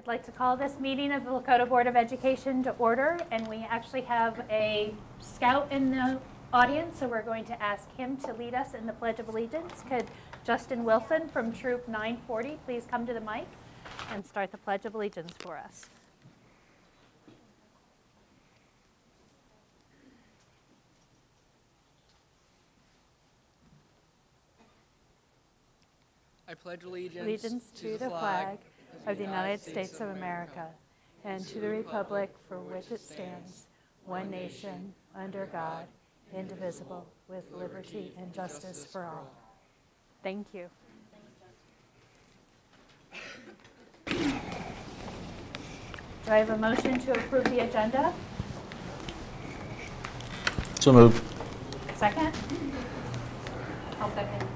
like to call this meeting of the Lakota Board of Education to order, and we actually have a scout in the audience, so we're going to ask him to lead us in the Pledge of Allegiance. Could Justin Wilson from Troop 940 please come to the mic and start the Pledge of Allegiance for us? I pledge allegiance to the flag of the United States of America and to the republic for which it stands, one nation, under God, indivisible, with liberty and justice for all. Thank you. Do I have a motion to approve the agenda? So moved. Second? I'll second.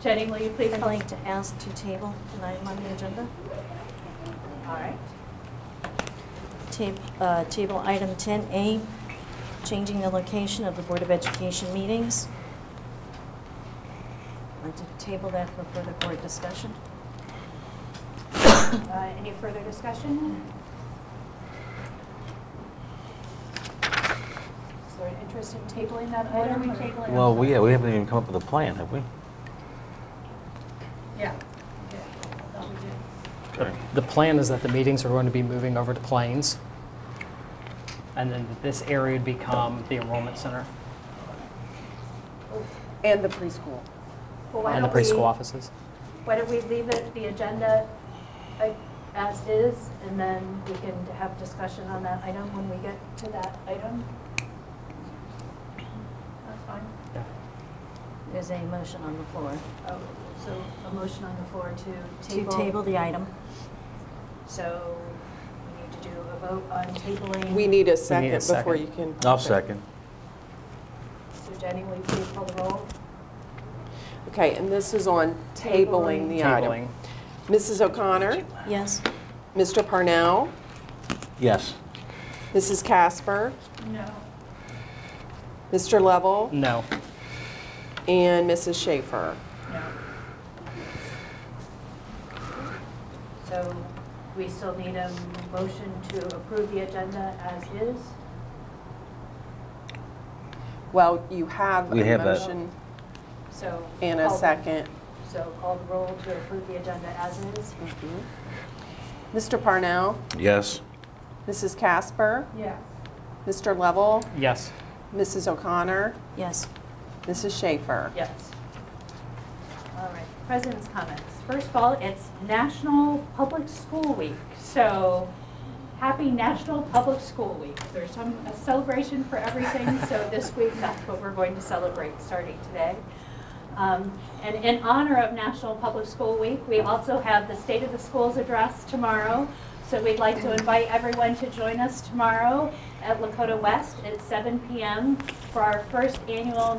Jenny, will you please I'd call? like to ask to table an item on the agenda. All right. Table item 10A, changing the location of the Board of Education meetings. I'd like to table that for further board discussion. Any further discussion? Is there an interest in tabling that item? Well, we haven't even come up with a plan, have we? Yeah. The plan is that the meetings are going to be moving over to Plains, and then this area would become the enrollment center And the preschool. Well, and the preschool offices. Why don't we leave it, the agenda as is, and then we can have discussion on that item when we get to that item? That's fine. Yeah. There's a motion on the floor Oh, so a motion on the floor to to table. table the item. So we need to do a vote on tabling. We need a second second. before you can. I'll second. So Jenny, will you please call the roll? Okay, and this is on tabling the item. Tabling. Mrs. O'Connor, Yes? Mr. Parnell, Yes. Mrs. Casper, No. Mr. Lovell, No. and Mrs. Schaefer. No. So we still need a motion to approve the agenda as is. Well, you have We a have that. motion So. and a call the- second. So call the roll to approve the agenda as is. Mr. Parnell, Yes. Mrs. Casper, Yes. Mr. Lovell, Yes. Mrs. O'Connor, Yes. Mrs. Schaefer. Yes. All right, President's comments. First of all, it's National Public School Week, so happy National Public School Week. There's a celebration for everything, so this week that's what we're going to celebrate starting today. And in honor of National Public School Week, we also have the State of the Schools address tomorrow. So we'd like to invite everyone to join us tomorrow at Lakota West at 7 p.m. for our first annual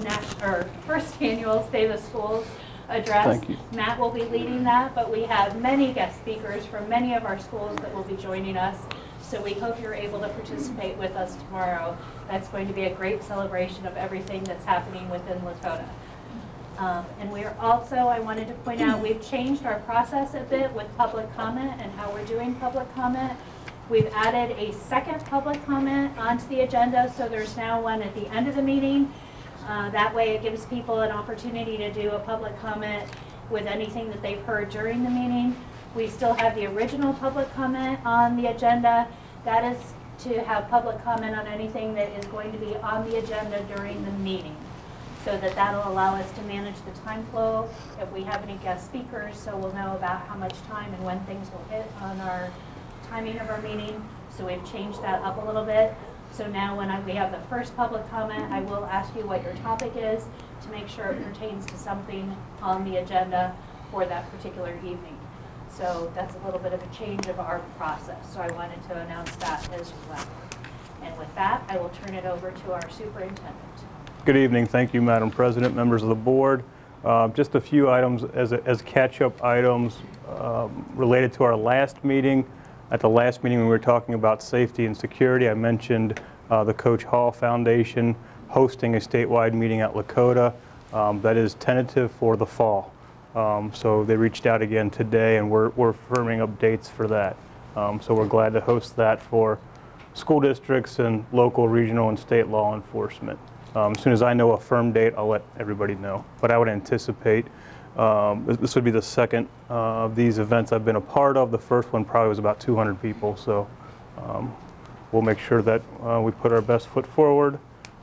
State of the Schools address. Thank you. Matt will be leading that, but we have many guest speakers from many of our schools that will be joining us. So we hope you're able to participate with us tomorrow. That's going to be a great celebration of everything that's happening within Lakota. And we're also, I wanted to point out, we've changed our process a bit with public comment and how we're doing public comment. We've added a second public comment onto the agenda, so there's now one at the end of the meeting. That way it gives people an opportunity to do a public comment with anything that they've heard during the meeting. We still have the original public comment on the agenda. That is to have public comment on anything that is going to be on the agenda during the meeting, so that'll allow us to manage the time flow if we have any guest speakers, so we'll know about how much time and when things will hit on our timing of our meeting. So we've changed that up a little bit. So now when we have the first public comment, I will ask you what your topic is to make sure it pertains to something on the agenda for that particular evening. So that's a little bit of a change of our process. So I wanted to announce that as well. And with that, I will turn it over to our superintendent. Good evening. Thank you, Madam President, members of the board. Just a few items as catch-up items related to our last meeting. At the last meeting, when we were talking about safety and security, I mentioned the Coach Hall Foundation hosting a statewide meeting at Lakota. That is tentative for the fall. So they reached out again today, and we're firming up dates for that. So we're glad to host that for school districts and local, regional, and state law enforcement. As soon as I know a firm date, I'll let everybody know. But I would anticipate this would be the second of these events I've been a part of. The first one probably was about 200 people. So we'll make sure that we put our best foot forward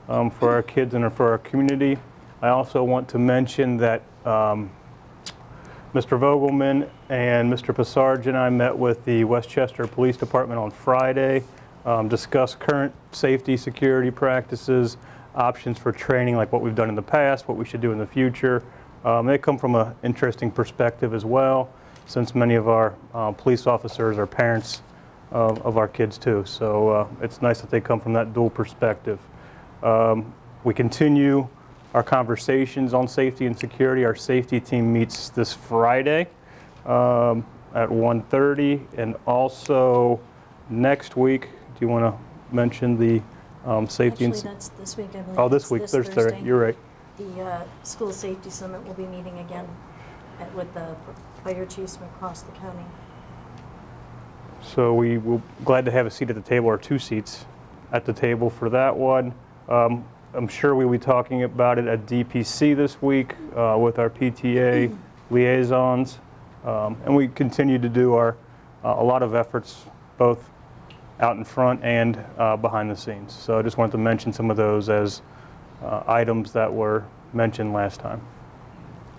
for our kids and for our community. I also want to mention that Mr. Vogelman and Mr. Passarge and I met with the Westchester Police Department on Friday, discussed current safety security practices, options for training like what we've done in the past, what we should do in the future. They come from an interesting perspective as well, since many of our police officers are parents of our kids too. So it's nice that they come from that dual perspective. We continue our conversations on safety and security. Our safety team meets this Friday at 1:30, and also next week, do you want to mention the safety and... Actually, that's this week, I believe. Oh, this It's week, Thursday, you're right. The School Safety Summit will be meeting again with the fire chiefs from across the county. So we will glad to have a seat at the table, or 2 seats at the table for that one. I'm sure we'll be talking about it at DPC this week with our PTA liaisons. And we continue to do a lot of efforts, both out in front and behind the scenes. So I just wanted to mention some of those as items that were mentioned last time.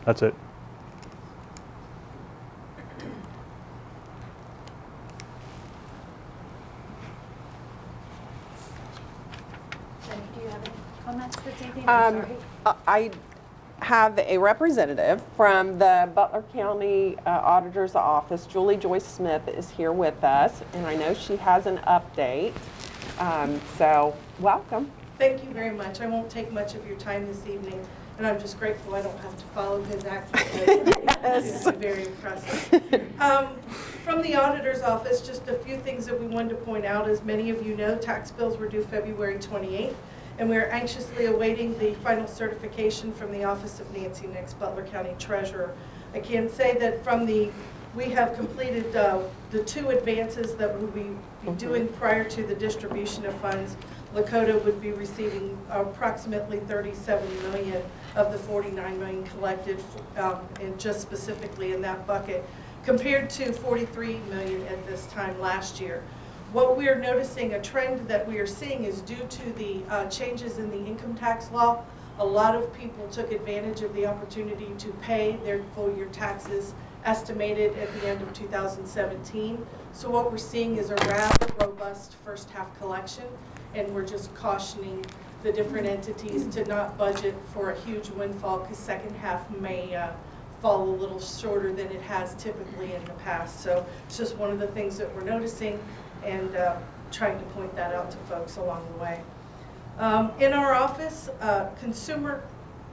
That's it. Jenny, do you have any comments this evening? I'm sorry. I have a representative from the Butler County Auditor's Office. Julie Joyce Smith is here with us, and I know she has an update. So welcome. Thank you very much. I won't take much of your time this evening, and I'm just grateful I don't have to follow his actions. Yes. It's very impressive. From the auditor's office, just a few things that we wanted to point out. As many of you know, tax bills were due February 28th, and we are anxiously awaiting the final certification from the Office of Nancy Nix, Butler County Treasurer. I can say that we have completed the 2 advances that we'll be doing prior to the distribution of funds. Lakota would be receiving approximately $37 million of the $49 million collected, and just specifically in that bucket, compared to $43 million at this time last year. What we are noticing, a trend that we are seeing, is due to the changes in the income tax law. A lot of people took advantage of the opportunity to pay their full year taxes estimated at the end of 2017. So what we're seeing is a rather robust first half collection, and we're just cautioning the different entities to not budget for a huge windfall, because second half may fall a little shorter than it has typically in the past. So it's just one of the things that we're noticing, and trying to point that out to folks along the way. In our office, consumer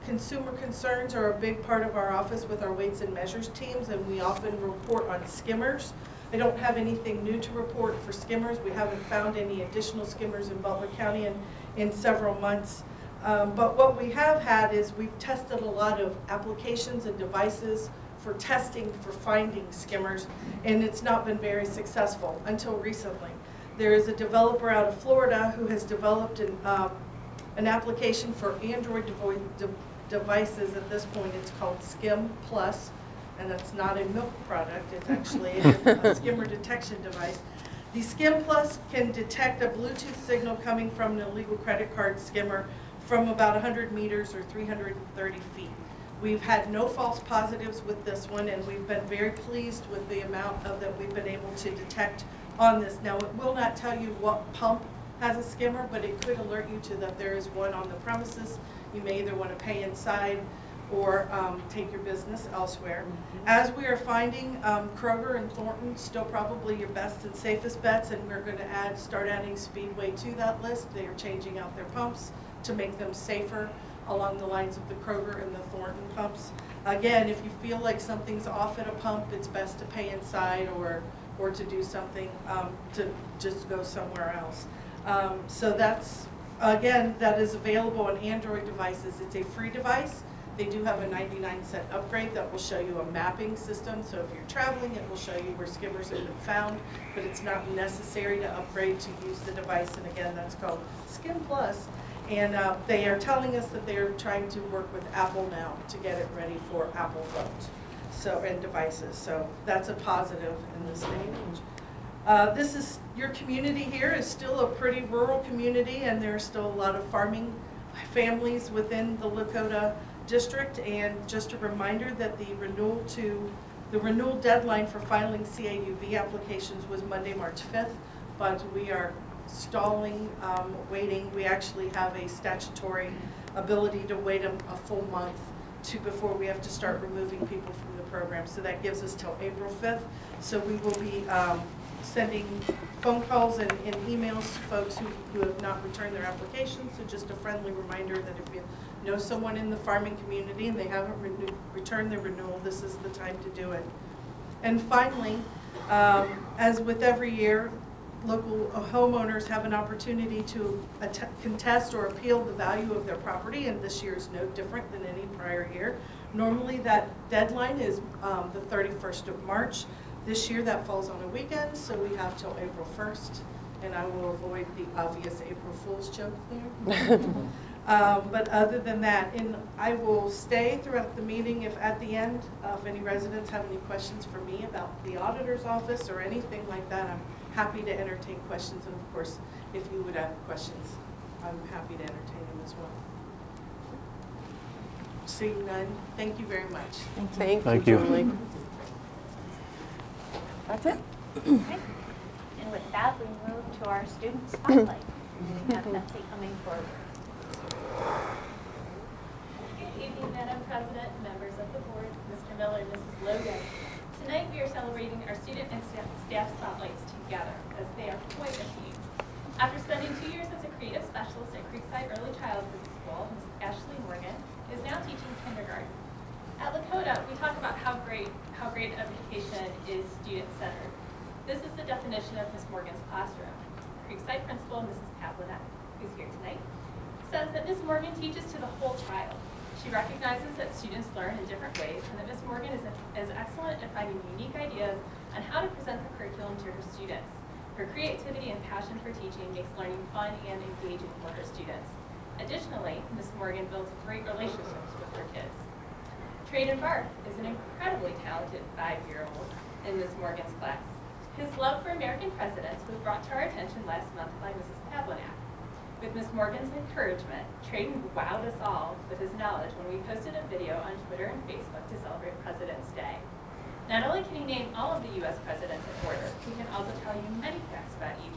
concerns are a big part of our office with our weights and measures teams, and we often report on skimmers. I don't have anything new to report for skimmers. We haven't found any additional skimmers in Butler County in several months. But what we have had is we've tested a lot of applications and devices for testing for finding skimmers, and it's not been very successful until recently. There is a developer out of Florida who has developed an application for Android devices. At this point, it's called Skim Plus, and that's not a milk product. It's actually a skimmer detection device. The Skim Plus can detect a Bluetooth signal coming from an illegal credit card skimmer from about 100 meters or 330 feet. We've had no false positives with this one, and we've been very pleased with the amount that we've been able to detect on this. Now, it will not tell you what pump has a skimmer, but it could alert you to that there is one on the premises. You may either want to pay inside or take your business elsewhere. As we are finding, Kroger and Thornton still probably your best and safest bets, and we're going to start adding Speedway to that list. They are changing out their pumps to make them safer along the lines of the Kroger and the Thornton pumps. Again, if you feel like something's off at a pump, it's best to pay inside or to do something to just go somewhere else. So that's, again, that is available on Android devices. It's a free device. They do have a 99-cent upgrade that will show you a mapping system. So if you're traveling, it will show you where skimmers have been found, but it's not necessary to upgrade to use the device. And again, that's called Skim Plus. And they are telling us that they are trying to work with Apple now to get it ready for Apple phones and devices. So that's a positive in this day and age. Your community here is still a pretty rural community, and there are still a lot of farming families within the Lakota district. And just a reminder that the renewal deadline for filing CAUV applications was Monday, March 5th, but we are stalling, waiting. We actually have a statutory ability to wait a full month before we have to start removing people from the program. So that gives us till April 5th. So we will be sending phone calls and emails to folks who have not returned their applications. So just a friendly reminder that if you know someone in the farming community and they haven't returned their renewal, this is the time to do it. And finally, as with every year, local homeowners have an opportunity to contest or appeal the value of their property, and this year is no different than any prior year. Normally that deadline is the 31st of March. This year that falls on a weekend, so we have till April 1st, and I will avoid the obvious April Fool's joke there. But other than that, I will stay throughout the meeting if at the end, if any residents have any questions for me about the auditor's office or anything like that, I'm happy to entertain questions. And of course, if you would have questions, I'm happy to entertain them as well. Seeing none, thank you very much. Thank you, Julie. That's it. Okay. And with that, we move to our student spotlight. We have Betsy coming forward. Good evening, Madam President, members of the board, Mr. Miller, and Mrs. Logan. Tonight we are celebrating our student and staff spotlights together, as they are quite a team. After spending 2 years as a creative specialist at Creekside Early Childhood School, Ms. Ashley Morgan is now teaching kindergarten. At Lakota, we talk about how great education is student-centered. This is the definition of Ms. Morgan's classroom. Creekside principal, Mrs. Pavlinak, who's here tonight, says that Ms. Morgan teaches to the whole child. She recognizes that students learn in different ways, and that Ms. Morgan is excellent at finding unique ideas on how to present the curriculum to her students. Her creativity and passion for teaching makes learning fun and engaging for her students. Additionally, Ms. Morgan builds great relationships with her kids. Trayden Barth is an incredibly talented 5-year-old in Ms. Morgan's class. His love for American presidents was brought to our attention last month by Mrs. Pavlinak. With Ms. Morgan's encouragement, Trayden wowed us all with his knowledge when we posted a video on Twitter and Facebook to celebrate President's Day. Not only can he name all of the U.S. presidents in order, he can also tell you many facts about each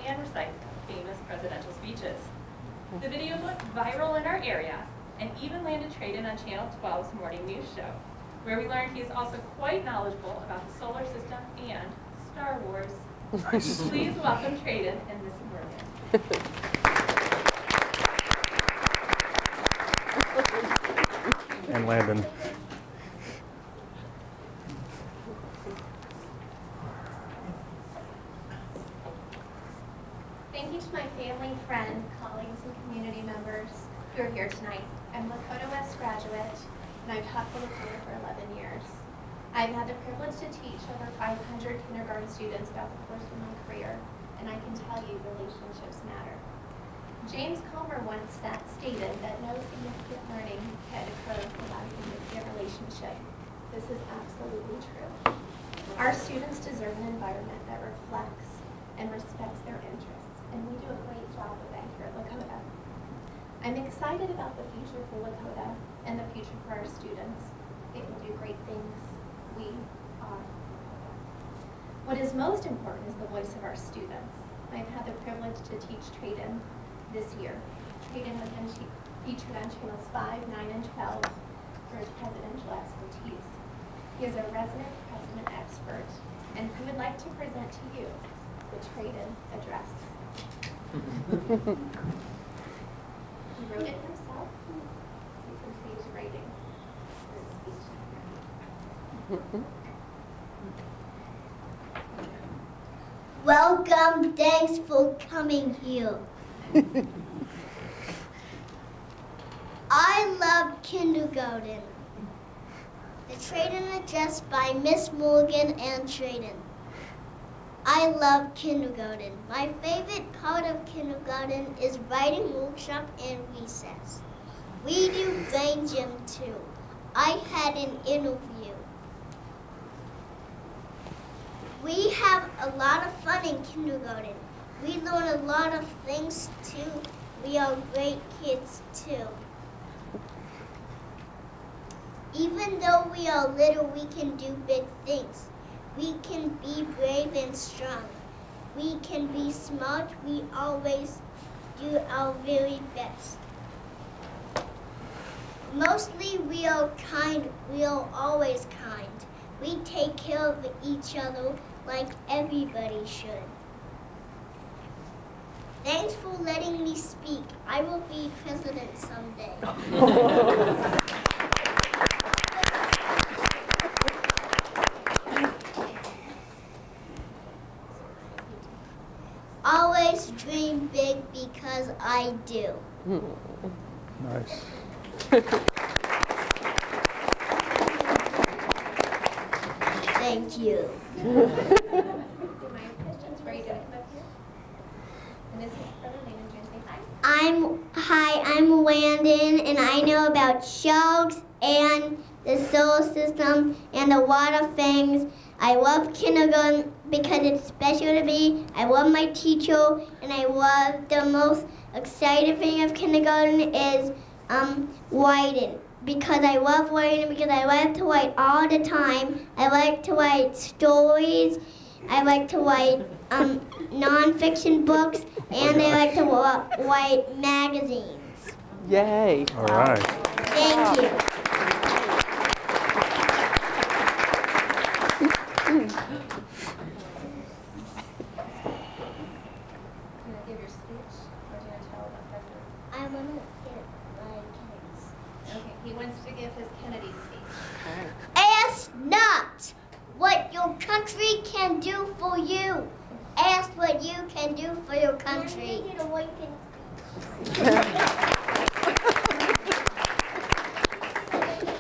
and recite famous presidential speeches. The video went viral in our area and even landed Trayden on Channel 12's morning news show, where we learned he is also quite knowledgeable about the solar system and Star Wars. Please welcome Trayden and Ms. Morgan. And Landon. Thank you to my family, friends, colleagues, and community members who are here tonight. I'm Lakota West graduate, and I've taught for Lakota for 11 years. I've had the privilege to teach over 500 kindergarten students throughout the course of my career, and I can tell you relationships matter. James Comer once stated that no significant learning can occur without a significant relationship. This is absolutely true. Our students deserve an environment that reflects and respects their interests, and we do a great job of that here at Lakota. I'm excited about the future for Lakota and the future for our students. It will do great things. We are. What is most important is the voice of our students. I've had the privilege to teach Trayden this year. Trayden has been featured on channels 5, 9, and 12 for his presidential expertise. He is a resident president expert, and he would like to present to you the Trayden Address. He wrote it himself. You can see his writing for his speech. Welcome, thanks for coming here. I love kindergarten. The Trayden address by Miss Morgan and Trayden. I love kindergarten. My favorite part of kindergarten is writing workshop and recess. We do brain gym too. I had an interview. We have a lot of fun in kindergarten. We learn a lot of things too. We are great kids too. Even though we are little, we can do big things. We can be brave and strong. We can be smart. We always do our very best. Mostly we are kind. We are always kind. We take care of each other like everybody should. Thanks for letting me speak. I will be president someday. Always dream big because I do. Nice. Thank you. My questions for you to come up here. And this is for the name and say hi. I'm Landon, and I know about sharks and the solar system and a lot of things. I love kindergarten because it's special to me. I love my teacher, and I love the most exciting thing of kindergarten is writing. Because I love writing, because I like to write all the time. I like to write stories. I like to write nonfiction books, and I like to write magazines. Yay. All right. Thank you. You want to give your speech, or do you want to tell about President? I want to get my kids. Okay, he wants to give his Kennedy speech. Ask not what your country can do for you. Ask what you can do for your country. Do you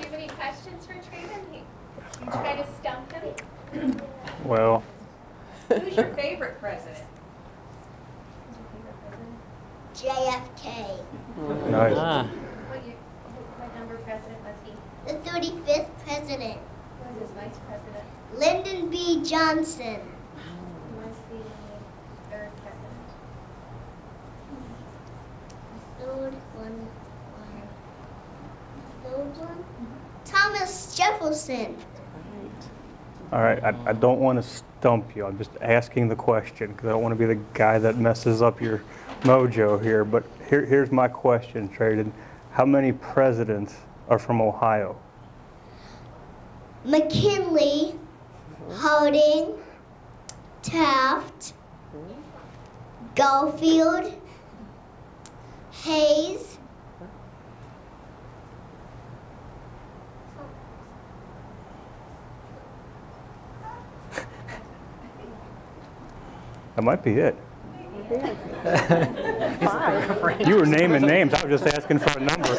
have any questions for Trayden? You try to stump him. Well, Who's your favorite president? JFK. nice. What number president was he? The 35th president. Who was his vice president? Lyndon B. Johnson. Who was the third president? Third one. Thomas Jefferson. All right, I don't want to stump you. I'm just asking the question because I don't want to be the guy that messes up your mojo here. But here's my question, Trayden. How many presidents are from Ohio? McKinley, Harding, Taft, Garfield, Hayes, That might be it. You were naming names. I was just asking for a number.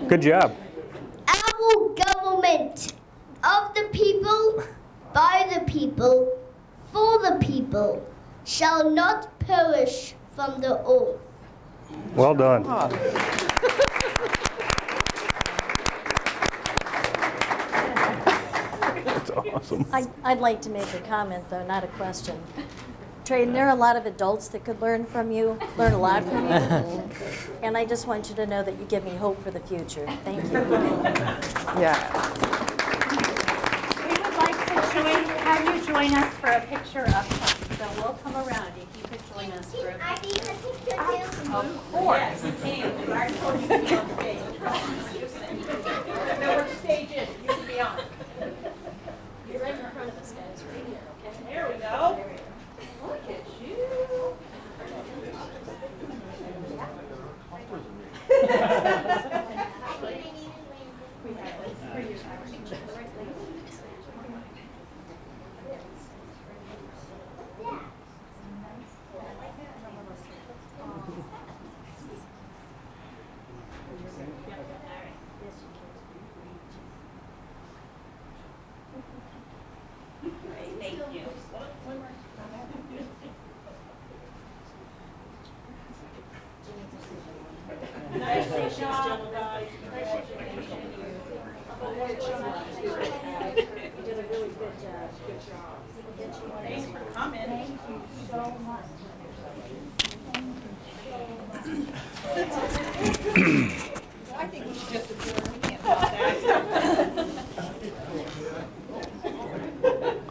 Good job. Our government of the people, by the people, for the people, shall not perish from the earth. Well done. That's awesome. I'd like to make a comment, though, not a question. Trayden, there are a lot of adults that could learn from you, learn a lot from you. And I just want you to know that you give me hope for the future. Thank you. Yes. We would like to have you join us for a picture up front. So we'll come around if you could join us for a I picture. need a picture too. Of course. I told you to be on stage. No, we're stage in. You can be on. You're right in front of us, guys, right here, okay? There we go. Look at you.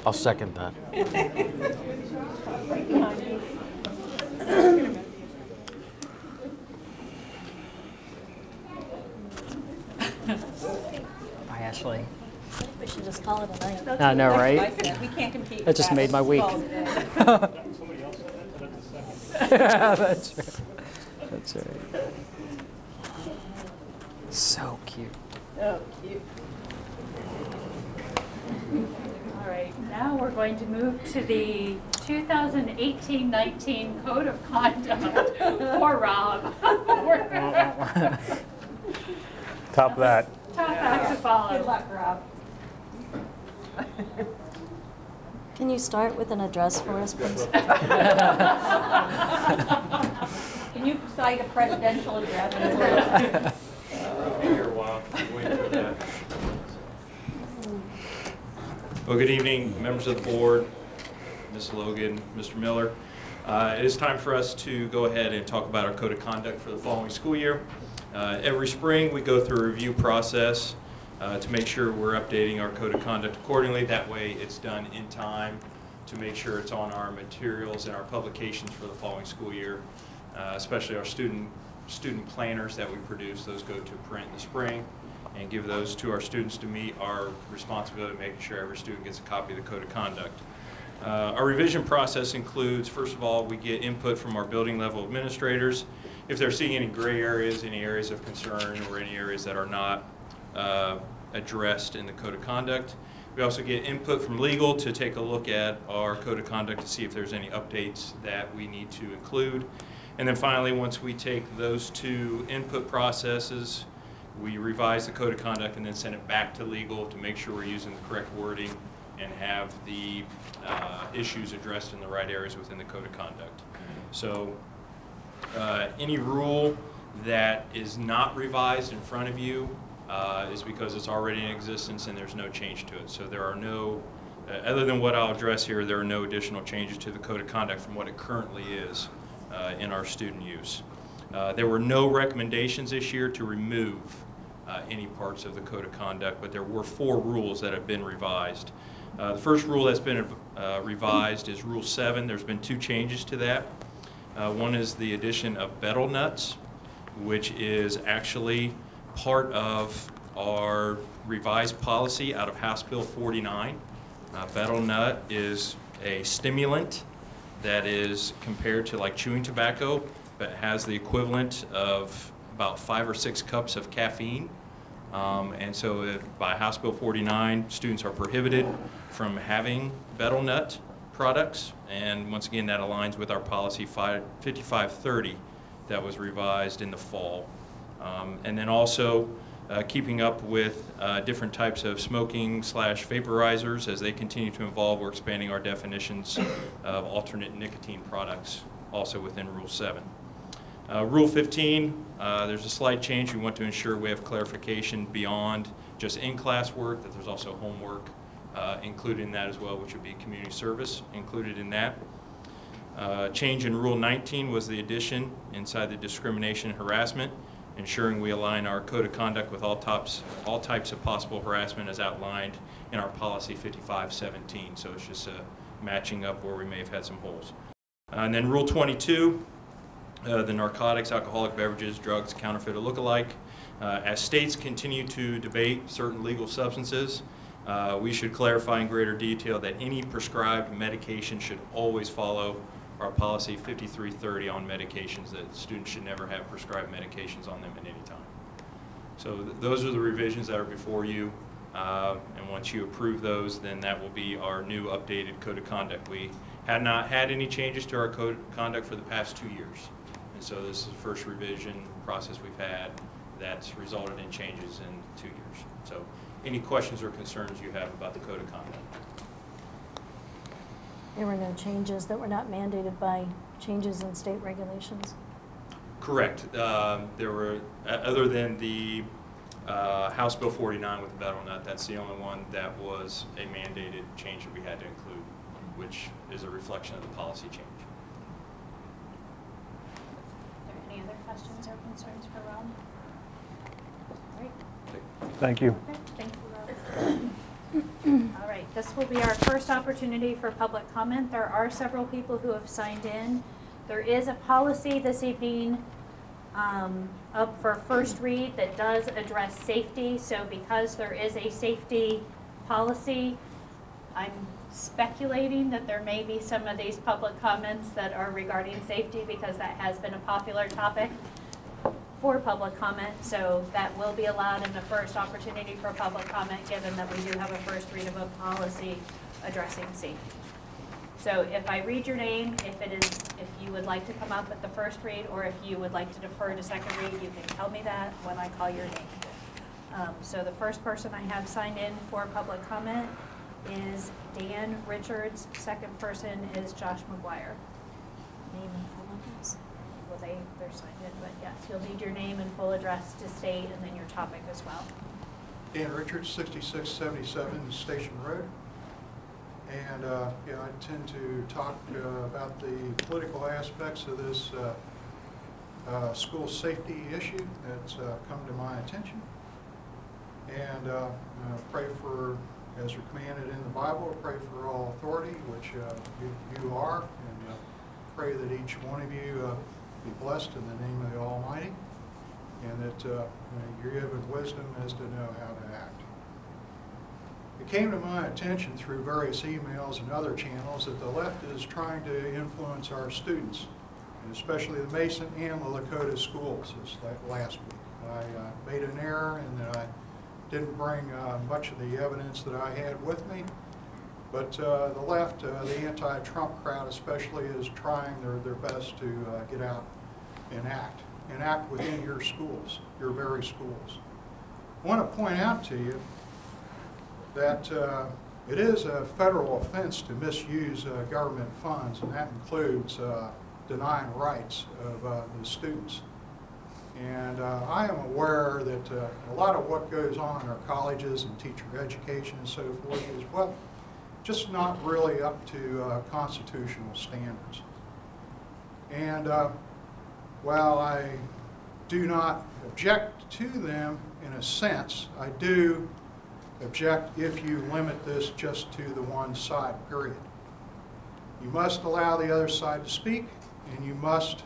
I'll second that. Bye, Ashley. We should just call it a night. I know, right? We can't compete. That just made my week. Yeah, that's right. That's right. So cute. Oh, cute. All right, now we're going to move to the 2018-19 Code of Conduct for Rob. Top that. Top act to follow. Good luck, Rob. Can you start with an address for us, please? Can you cite a presidential address? Here a while, waiting for that. Well, good evening, members of the board, Ms. Logan, Mr. Miller. It is time for us to go ahead and talk about our code of conduct for the following school year. Every spring, we go through a review process to make sure we're updating our code of conduct accordingly. That way, it's done in time to make sure it's on our materials and our publications for the following school year, especially our student planners that we produce. Those go to print in the spring and give those to our students to meet our responsibility of making sure every student gets a copy of the code of conduct. Our revision process includes, first of all, we get input from our building level administrators. If they're seeing any gray areas, any areas of concern, or any areas that are not addressed in the code of conduct. We also get input from legal to take a look at our code of conduct to see if there's any updates that we need to include. And then finally, once we take those two input processes, we revise the code of conduct and then send it back to legal to make sure we're using the correct wording and have the issues addressed in the right areas within the code of conduct. So any rule that is not revised in front of you is because it's already in existence and there's no change to it. So there are no, other than what I'll address here, there are no additional changes to the code of conduct from what it currently is in our student use. There were no recommendations this year to remove any parts of the code of conduct, but there were 4 rules that have been revised. The first rule that's been revised is Rule 7. There's been 2 changes to that. One is the addition of betel nuts, which is actually part of our revised policy out of House Bill 49. Betel nut is a stimulant that is compared to like chewing tobacco, but has the equivalent of about 5 or 6 cups of caffeine. And so by House Bill 49, students are prohibited from having betel nut products. And once again, that aligns with our policy 5530 that was revised in the fall. And then also keeping up with different types of smoking / vaporizers as they continue to evolve. We're expanding our definitions of alternate nicotine products also within Rule 7. Rule 15, there's a slight change. We want to ensure we have clarification beyond just in-class work, that there's also homework included in that as well, which would be community service included in that. Change in Rule 19 was the addition inside the discrimination and harassment, ensuring we align our code of conduct with all types of possible harassment as outlined in our policy 5517. So it's just matching up where we may have had some holes. And then Rule 22, the narcotics, alcoholic beverages, drugs, counterfeit, or look-alike. As states continue to debate certain legal substances, we should clarify in greater detail that any prescribed medication should always follow our policy 5330 on medications, that students should never have prescribed medications on them at any time. So those are the revisions that are before you, and once you approve those, then that will be our new updated code of conduct. We had not had any changes to our code of conduct for the past 2 years, and so this is the first revision process we've had that's resulted in changes in 2 years. So any questions or concerns you have about the code of conduct? There were no changes that were not mandated by changes in state regulations? Correct. There were, other than the House Bill 49 with the betel nut, that's the only one that was a mandated change that we had to include, which is a reflection of the policy change. Are there any other questions or concerns for Rob? All right. Thank you. Okay, thank you, Rob. All right, This will be our first opportunity for public comment. There are several people who have signed in. There is a policy this evening up for first read that does address safety. So because there is a safety policy, I'm speculating that there may be some of these public comments that are regarding safety because that has been a popular topic for public comment. So that will be allowed in the first opportunity for public comment, given that we do have a first read of a policy addressing safety. So if I read your name, if you would like to come up at the first read, or if you would like to defer to second read, you can tell me that when I call your name. So the first person I have signed in for public comment is Dan Richards. Second person is Josh McGuire. Name and full address. Well, they're signed in, but yes, you'll need your name and full address to state, and then your topic as well. Dan Richards, 6677 Station Road. And yeah, I tend to talk about the political aspects of this school safety issue that's come to my attention. And pray for, as you're commanded in the Bible, pray for all authority, which you are, and pray that each one of you be blessed in the name of the Almighty, and that you're given wisdom as to know how to act. It came to my attention through various emails and other channels that the left is trying to influence our students, and especially the Mason and the Lakota schools this last week. I made an error in that I didn't bring much of the evidence that I had with me, but the left, the anti-Trump crowd especially, is trying their best to get out and act within your schools, your very schools. I want to point out to you that it is a federal offense to misuse government funds, and that includes denying rights of the students. And I am aware that a lot of what goes on in our colleges and teacher education and so forth is, well, just not really up to constitutional standards. And while I do not object to them in a sense, I do object if you limit this just to the one side, period. You must allow the other side to speak, and you must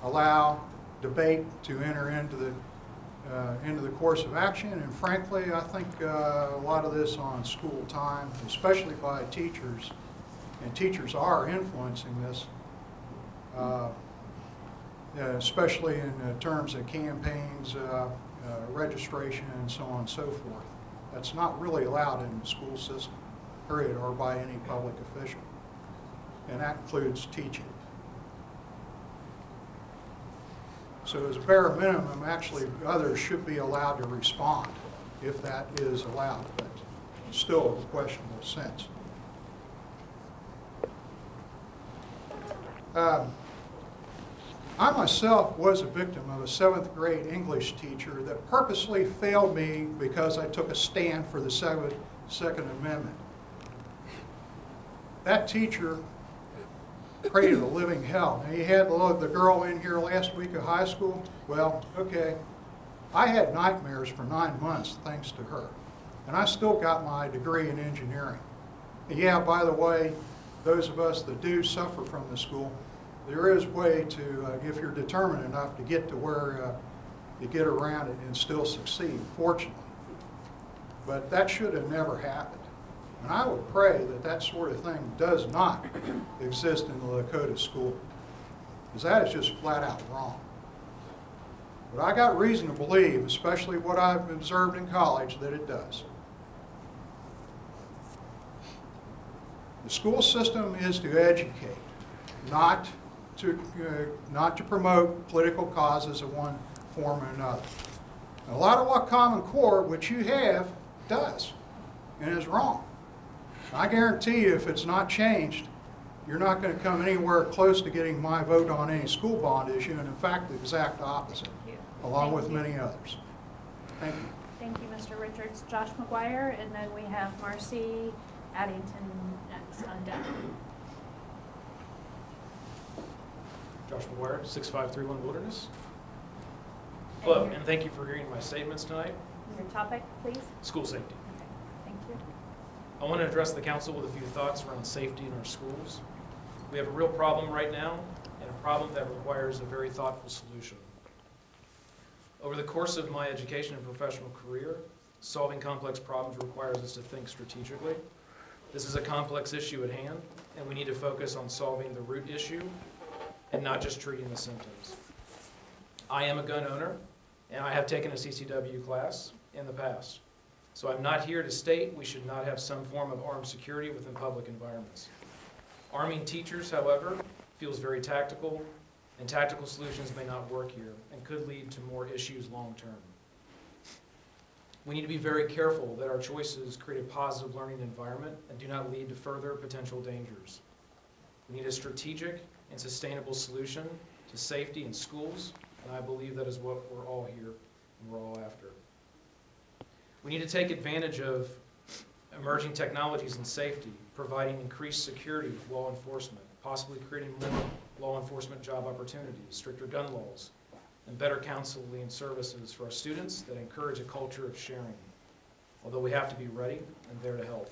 allow debate to enter into the course of action. And frankly, I think a lot of this on school time, especially by teachers, and teachers are influencing this, especially in terms of campaigns, registration, and so on and so forth. That's not really allowed in the school system, period, or by any public official. And that includes teaching. So as a bare minimum, actually, others should be allowed to respond if that is allowed, but still a questionable sense. I myself was a victim of a 7th grade English teacher that purposely failed me because I took a stand for the Second Amendment. That teacher created a living hell. Now, you had the girl in here last week of high school. Well, okay. I had nightmares for 9 months thanks to her. And I still got my degree in engineering. And yeah, by the way, those of us that do suffer from the school, there is a way to, if you're determined enough to get to where you get around it and still succeed, fortunately. But that should have never happened. And I would pray that that sort of thing does not exist in the Lakota school, because that is just flat out wrong. But I got reason to believe, especially what I've observed in college, that it does. The school system is to educate, not to promote political causes of one form or another. And a lot of what Common Core, which you have, does, and is wrong. I guarantee you, if it's not changed, you're not going to come anywhere close to getting my vote on any school bond issue, and in fact, the exact opposite, along with many others. Thank you. Thank you, Mr. Richards. Josh McGuire, and then we have Marcy Addington next on deck. Josh McGuire, 6531 Wilderness. Hello, and thank you for hearing my statements tonight. Your topic, please. School safety. Okay, thank you. I want to address the council with a few thoughts around safety in our schools. We have a real problem right now, and a problem that requires a very thoughtful solution. Over the course of my education and professional career, solving complex problems requires us to think strategically. This is a complex issue at hand, and we need to focus on solving the root issue and not just treating the symptoms. I am a gun owner, and I have taken a CCW class in the past. So I'm not here to state we should not have some form of armed security within public environments. Arming teachers, however, feels very tactical, and tactical solutions may not work here and could lead to more issues long term. We need to be very careful that our choices create a positive learning environment and do not lead to further potential dangers. We need a strategic and sustainable solution to safety in schools, and I believe that is what we're all here and we're all after. We need to take advantage of emerging technologies in safety, providing increased security with law enforcement, possibly creating more law enforcement job opportunities, stricter gun laws, and better counseling and services for our students that encourage a culture of sharing, although we have to be ready and there to help.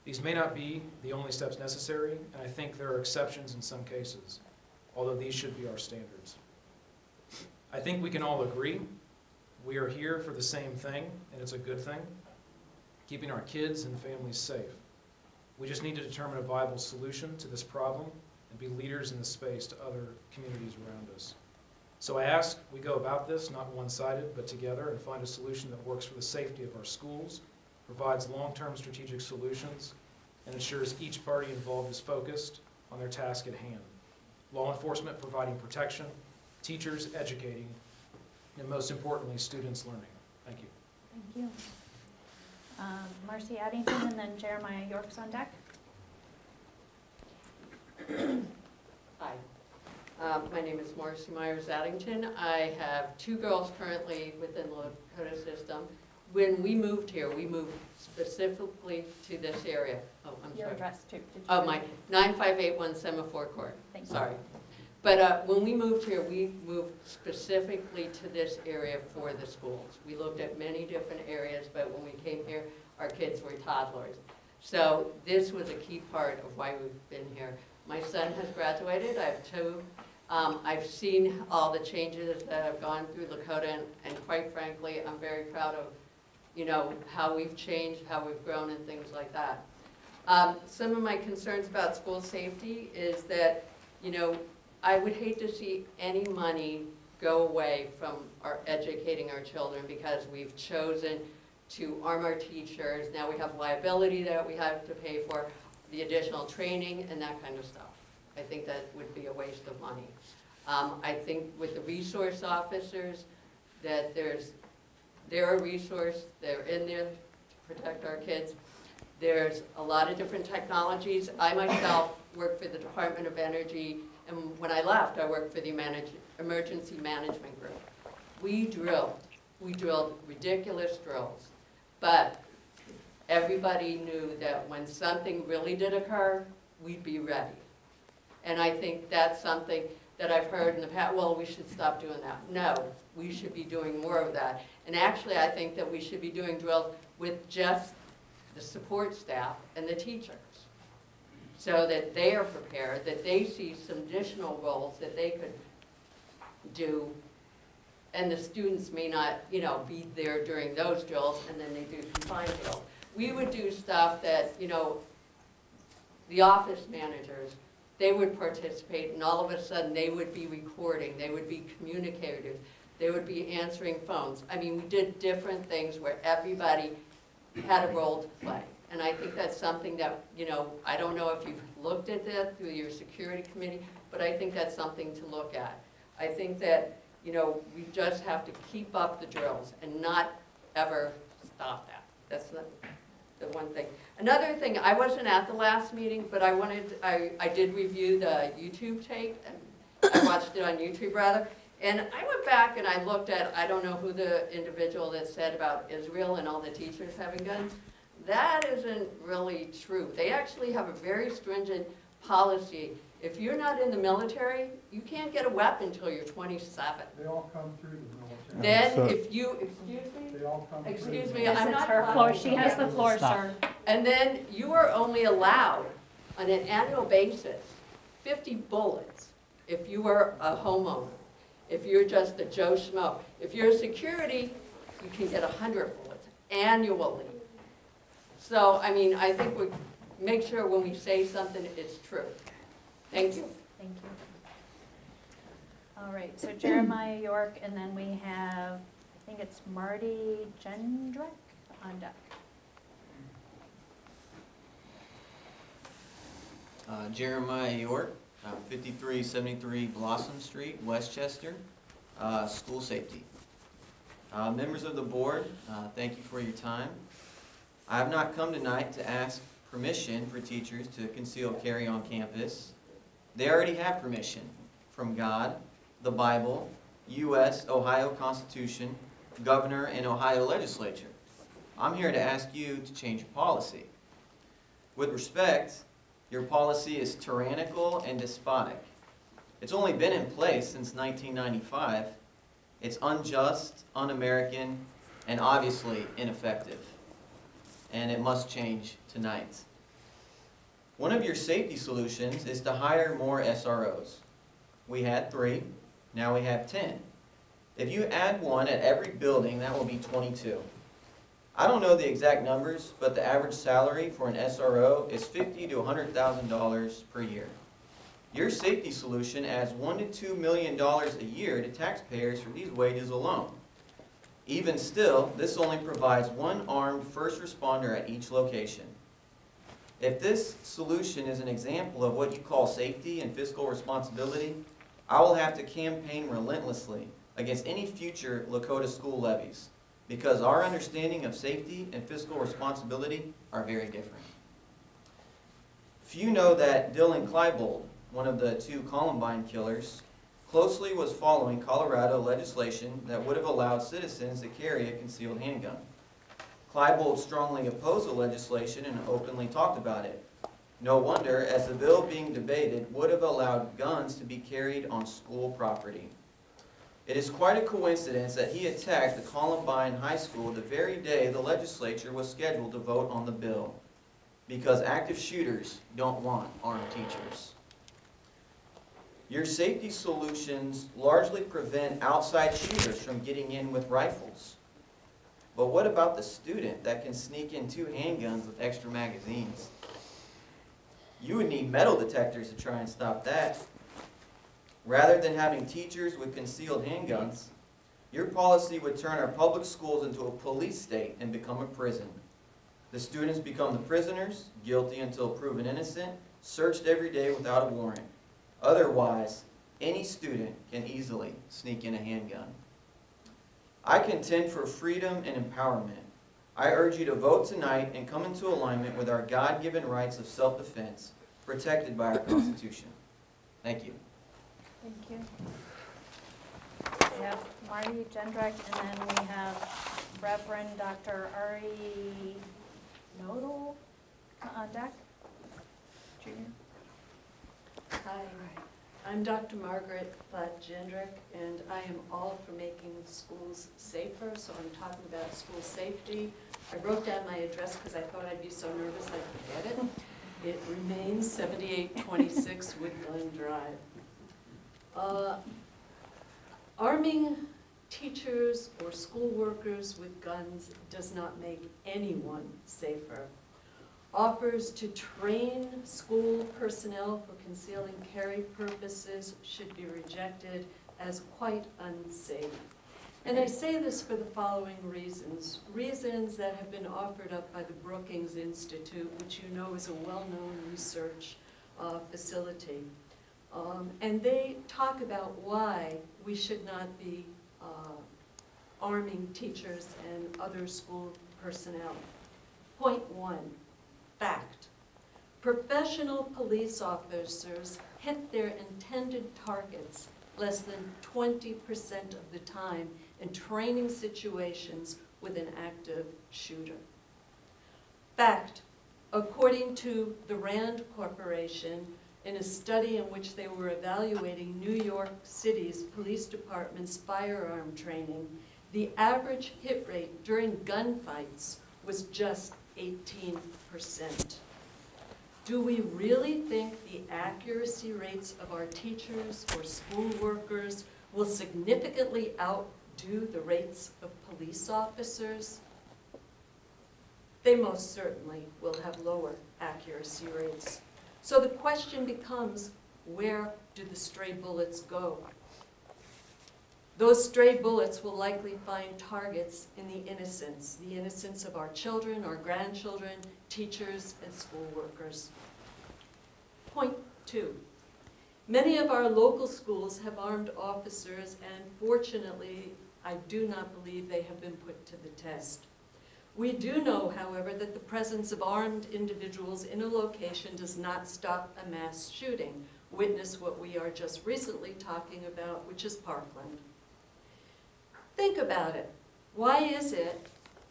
These may not be the only steps necessary, and I think there are exceptions in some cases, although these should be our standards. I think we can all agree we are here for the same thing, and it's a good thing, keeping our kids and families safe. We just need to determine a viable solution to this problem and be leaders in the space to other communities around us. So I ask we go about this not one-sided, but together and find a solution that works for the safety of our schools, provides long-term strategic solutions, and ensures each party involved is focused on their task at hand. Law enforcement providing protection, teachers educating, and most importantly, students learning. Thank you. Thank you. Marcy Addington and then Jeremiah York's on deck. Hi. My name is Marcy Myers-Addington. I have 2 girls currently within the Lakota system. When we moved here, we moved specifically to this area. Oh, I'm Your sorry. address too. Oh, my 9581 Semaphore Court. Thank you. Sorry. But when we moved here, we moved specifically to this area for the schools. We looked at many different areas, but when we came here, our kids were toddlers. So this was a key part of why we've been here. My son has graduated. I have 2. I've seen all the changes that have gone through Lakota, and quite frankly, I'm very proud of, you know, how we've changed, how we've grown, and things like that. Some of my concerns about school safety is that, you know, I would hate to see any money go away from our educating our children because we've chosen to arm our teachers. Now we have liability that we have to pay for, the additional training and that kind of stuff. I think that would be a waste of money. I think with the resource officers, that they're a resource, they're in there to protect our kids. There's a lot of different technologies. I myself work for the Department of Energy, and when I left, I worked for the Emergency Management Group. We drilled ridiculous drills, but everybody knew that when something really did occur, we'd be ready. And I think that's something that I've heard in the past, well, we should stop doing that. No, we should be doing more of that. And actually, I think that we should be doing drills with just the support staff and the teachers, so that they are prepared, that they see some additional roles that they could do, and the students may not, you know, be there during those drills, and then they do confined drills. We would do stuff that, you know, the office managers, they would participate, and all of a sudden they would be recording, they would be communicative, they would be answering phones. I mean, we did different things where everybody had a role to play. And I think that's something that, you know, I don't know if you've looked at that through your security committee, but I think that's something to look at. I think that, you know, we just have to keep up the drills and not ever stop that. That's the one thing. Another thing, I wasn't at the last meeting, but I did review the YouTube tape, and I watched it on YouTube rather, and I went back and I looked at, I don't know who the individual that said about Israel and all the teachers having guns. That isn't really true. They actually have a very stringent policy. If you're not in the military, you can't get a weapon until you're 27. They all come through the military. Then if you, excuse me? They all come Excuse through me, the I'm It's not her floor. talking She has the about- floor, Stop. sir. And then you are only allowed on an annual basis 50 bullets if you are a homeowner, if you're just a Joe Schmo. If you're a security, you can get 100 bullets annually. So, I mean, I think we make sure when we say something, it's true. Thank you. Thank you. All right, so Jeremiah York, and then we have, I think it's Marty Jendrick on deck. Jeremiah York, 5373 Blossom Street, Westchester, school safety. Members of the board, thank you for your time. I have not come tonight to ask permission for teachers to conceal carry on campus. They already have permission from God, the Bible, U.S., Ohio Constitution, Governor, and Ohio Legislature. I'm here to ask you to change your policy. With respect, your policy is tyrannical and despotic. It's only been in place since 1995. It's unjust, un-American, and obviously ineffective. And it must change tonight. One of your safety solutions is to hire more SROs. We had 3, now we have 10. If you add 1 at every building, that will be 22. I don't know the exact numbers, but the average salary for an SRO is $50,000 to $100,000 per year. Your safety solution adds $1 to $2 million a year to taxpayers for these wages alone. Even still, this only provides 1 armed first responder at each location. If this solution is an example of what you call safety and fiscal responsibility, I will have to campaign relentlessly against any future Lakota school levies, because our understanding of safety and fiscal responsibility are very different. Few know that Dylan Klebold, one of the 2 Columbine killers, closely was following Colorado legislation that would have allowed citizens to carry a concealed handgun. Klebold strongly opposed the legislation and openly talked about it. No wonder, as the bill being debated would have allowed guns to be carried on school property. It is quite a coincidence that he attacked the Columbine High School the very day the legislature was scheduled to vote on the bill, because active shooters don't want armed teachers. Your safety solutions largely prevent outside shooters from getting in with rifles. But what about the student that can sneak in 2 handguns with extra magazines? You would need metal detectors to try and stop that. Rather than having teachers with concealed handguns, your policy would turn our public schools into a police state and become a prison. The students become the prisoners, guilty until proven innocent, searched every day without a warrant. Otherwise, any student can easily sneak in a handgun. I contend for freedom and empowerment. I urge you to vote tonight and come into alignment with our God-given rights of self-defense, protected by our Constitution. Thank you. Thank you. We have Marty Jendrick, and then we have Reverend Dr. Ari Nodal on deck. Junior. Hi, I'm Dr. Margaret Jendrick, and I am all for making schools safer, so I'm talking about school safety. I wrote down my address because I thought I'd be so nervous I'd forget it. It remains 7826 Woodland Drive. Arming teachers or school workers with guns does not make anyone safer. Offers to train school personnel for concealing carry purposes should be rejected as quite unsafe. And I say this for the following reasons. Reasons that have been offered up by the Brookings Institute, which you know is a well-known research facility. And they talk about why we should not be arming teachers and other school personnel. Point 1. Fact. Professional police officers hit their intended targets less than 20% of the time in training situations with an active shooter. Fact. According to the RAND Corporation, in a study in which they were evaluating New York City's police department's firearm training, the average hit rate during gunfights was just 18%. Do we really think the accuracy rates of our teachers or school workers will significantly outdo the rates of police officers? They most certainly will have lower accuracy rates. So the question becomes, where do the stray bullets go? Those stray bullets will likely find targets in the innocence of our children, our grandchildren, teachers, and school workers. Point 2. Many of our local schools have armed officers, and fortunately, I do not believe they have been put to the test. We do know, however, that the presence of armed individuals in a location does not stop a mass shooting. Witness what we are just recently talking about, which is Parkland. Think about it. Why is it,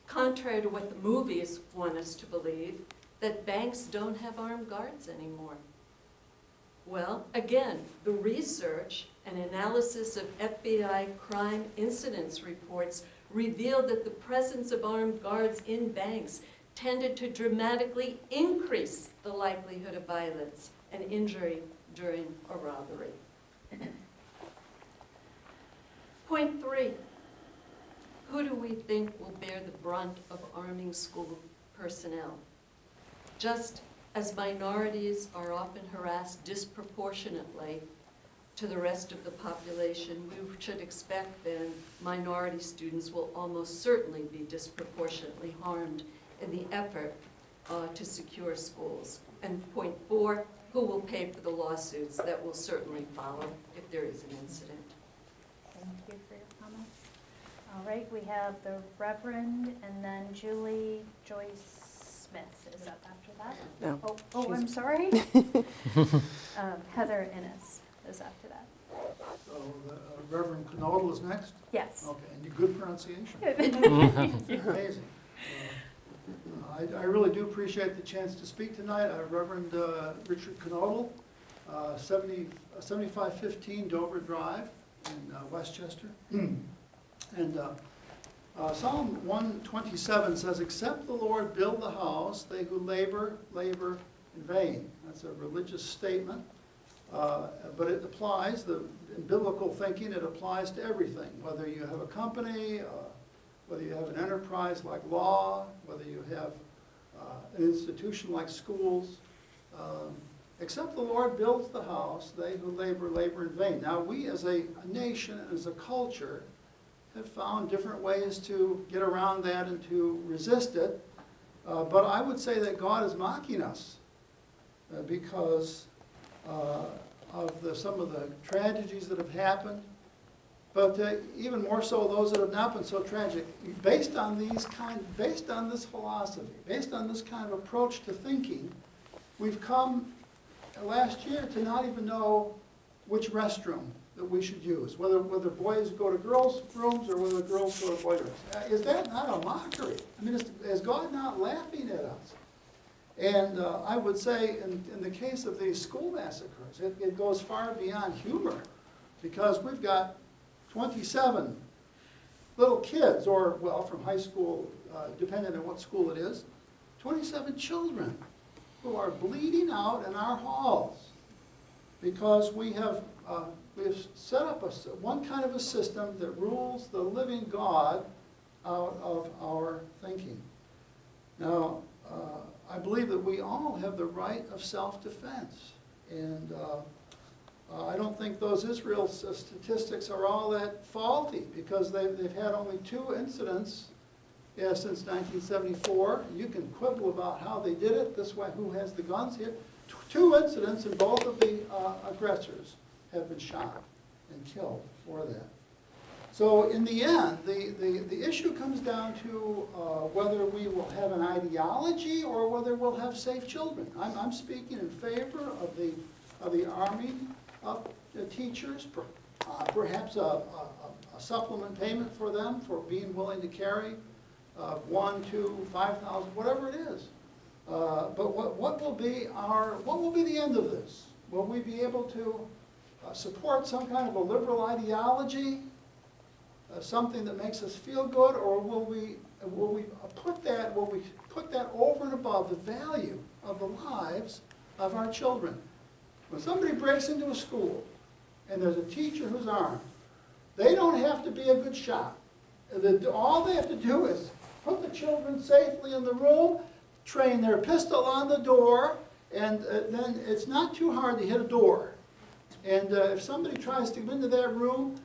contrary to what the movies want us to believe, that banks don't have armed guards anymore? Well, again, the research and analysis of FBI crime incidence reports revealed that the presence of armed guards in banks tended to dramatically increase the likelihood of violence and injury during a robbery. Point 3. Who do we think will bear the brunt of arming school personnel? Just as minorities are often harassed disproportionately to the rest of the population, we should expect then minority students will almost certainly be disproportionately harmed in the effort to secure schools. And point 4, who will pay for the lawsuits that will certainly follow if there is an incident? Thank you for your comments. All right, we have the Reverend and then Julie Joyce Smith. Is that after that? No. Oh, I'm sorry. Heather Innes is after that. So Reverend Knodel is next? Yes. Okay, and good pronunciation. Thank you. Amazing. I really do appreciate the chance to speak tonight. Reverend Richard Knodel, 7515 Dover Drive in Westchester. And Psalm 127 says, "Except the Lord build the house, they who labor, labor in vain." That's a religious statement, but it applies, in biblical thinking, it applies to everything, whether you have a company, whether you have an enterprise like law, whether you have an institution like schools. Except the Lord builds the house, they who labor, labor in vain. Now we as a nation, as a culture, have found different ways to get around that and to resist it. But I would say that God is mocking us because of some of the tragedies that have happened. But even more so, those that have not been so tragic. Based on this philosophy, based on this kind of approach to thinking, we've come last year to not even know which restroom that we should use, whether boys go to girls' rooms or whether girls go to boys' rooms. Is that not a mockery? I mean, is God not laughing at us? And I would say in the case of these school massacres, it goes far beyond humor, because we've got 27 little kids, or, well, from high school, depending on what school it is, 27 children who are bleeding out in our halls because we have set up one kind of a system that rules the living God out of our thinking. Now, I believe that we all have the right of self-defense, and I don't think those Israel statistics are all that faulty, because they've had only 2 incidents since 1974. You can quibble about how they did it, this way, who has the guns here. 2 incidents, and both of the aggressors have been shot and killed for that. So in the end, the issue comes down to whether we will have an ideology or whether we'll have safe children. I'm speaking in favor of the arming of teachers, perhaps a supplement payment for them for being willing to carry 1, 2, 5,000, whatever it is. But what will be the end of this? Will we be able to support some kind of a liberal ideology, something that makes us feel good, or will we will we put that over and above the value of the lives of our children? When somebody breaks into a school and there's a teacher who's armed, they don't have to be a good shot. All they have to do is put the children safely in the room, train their pistol on the door, and then it's not too hard to hit a door. And if somebody tries to go into that room,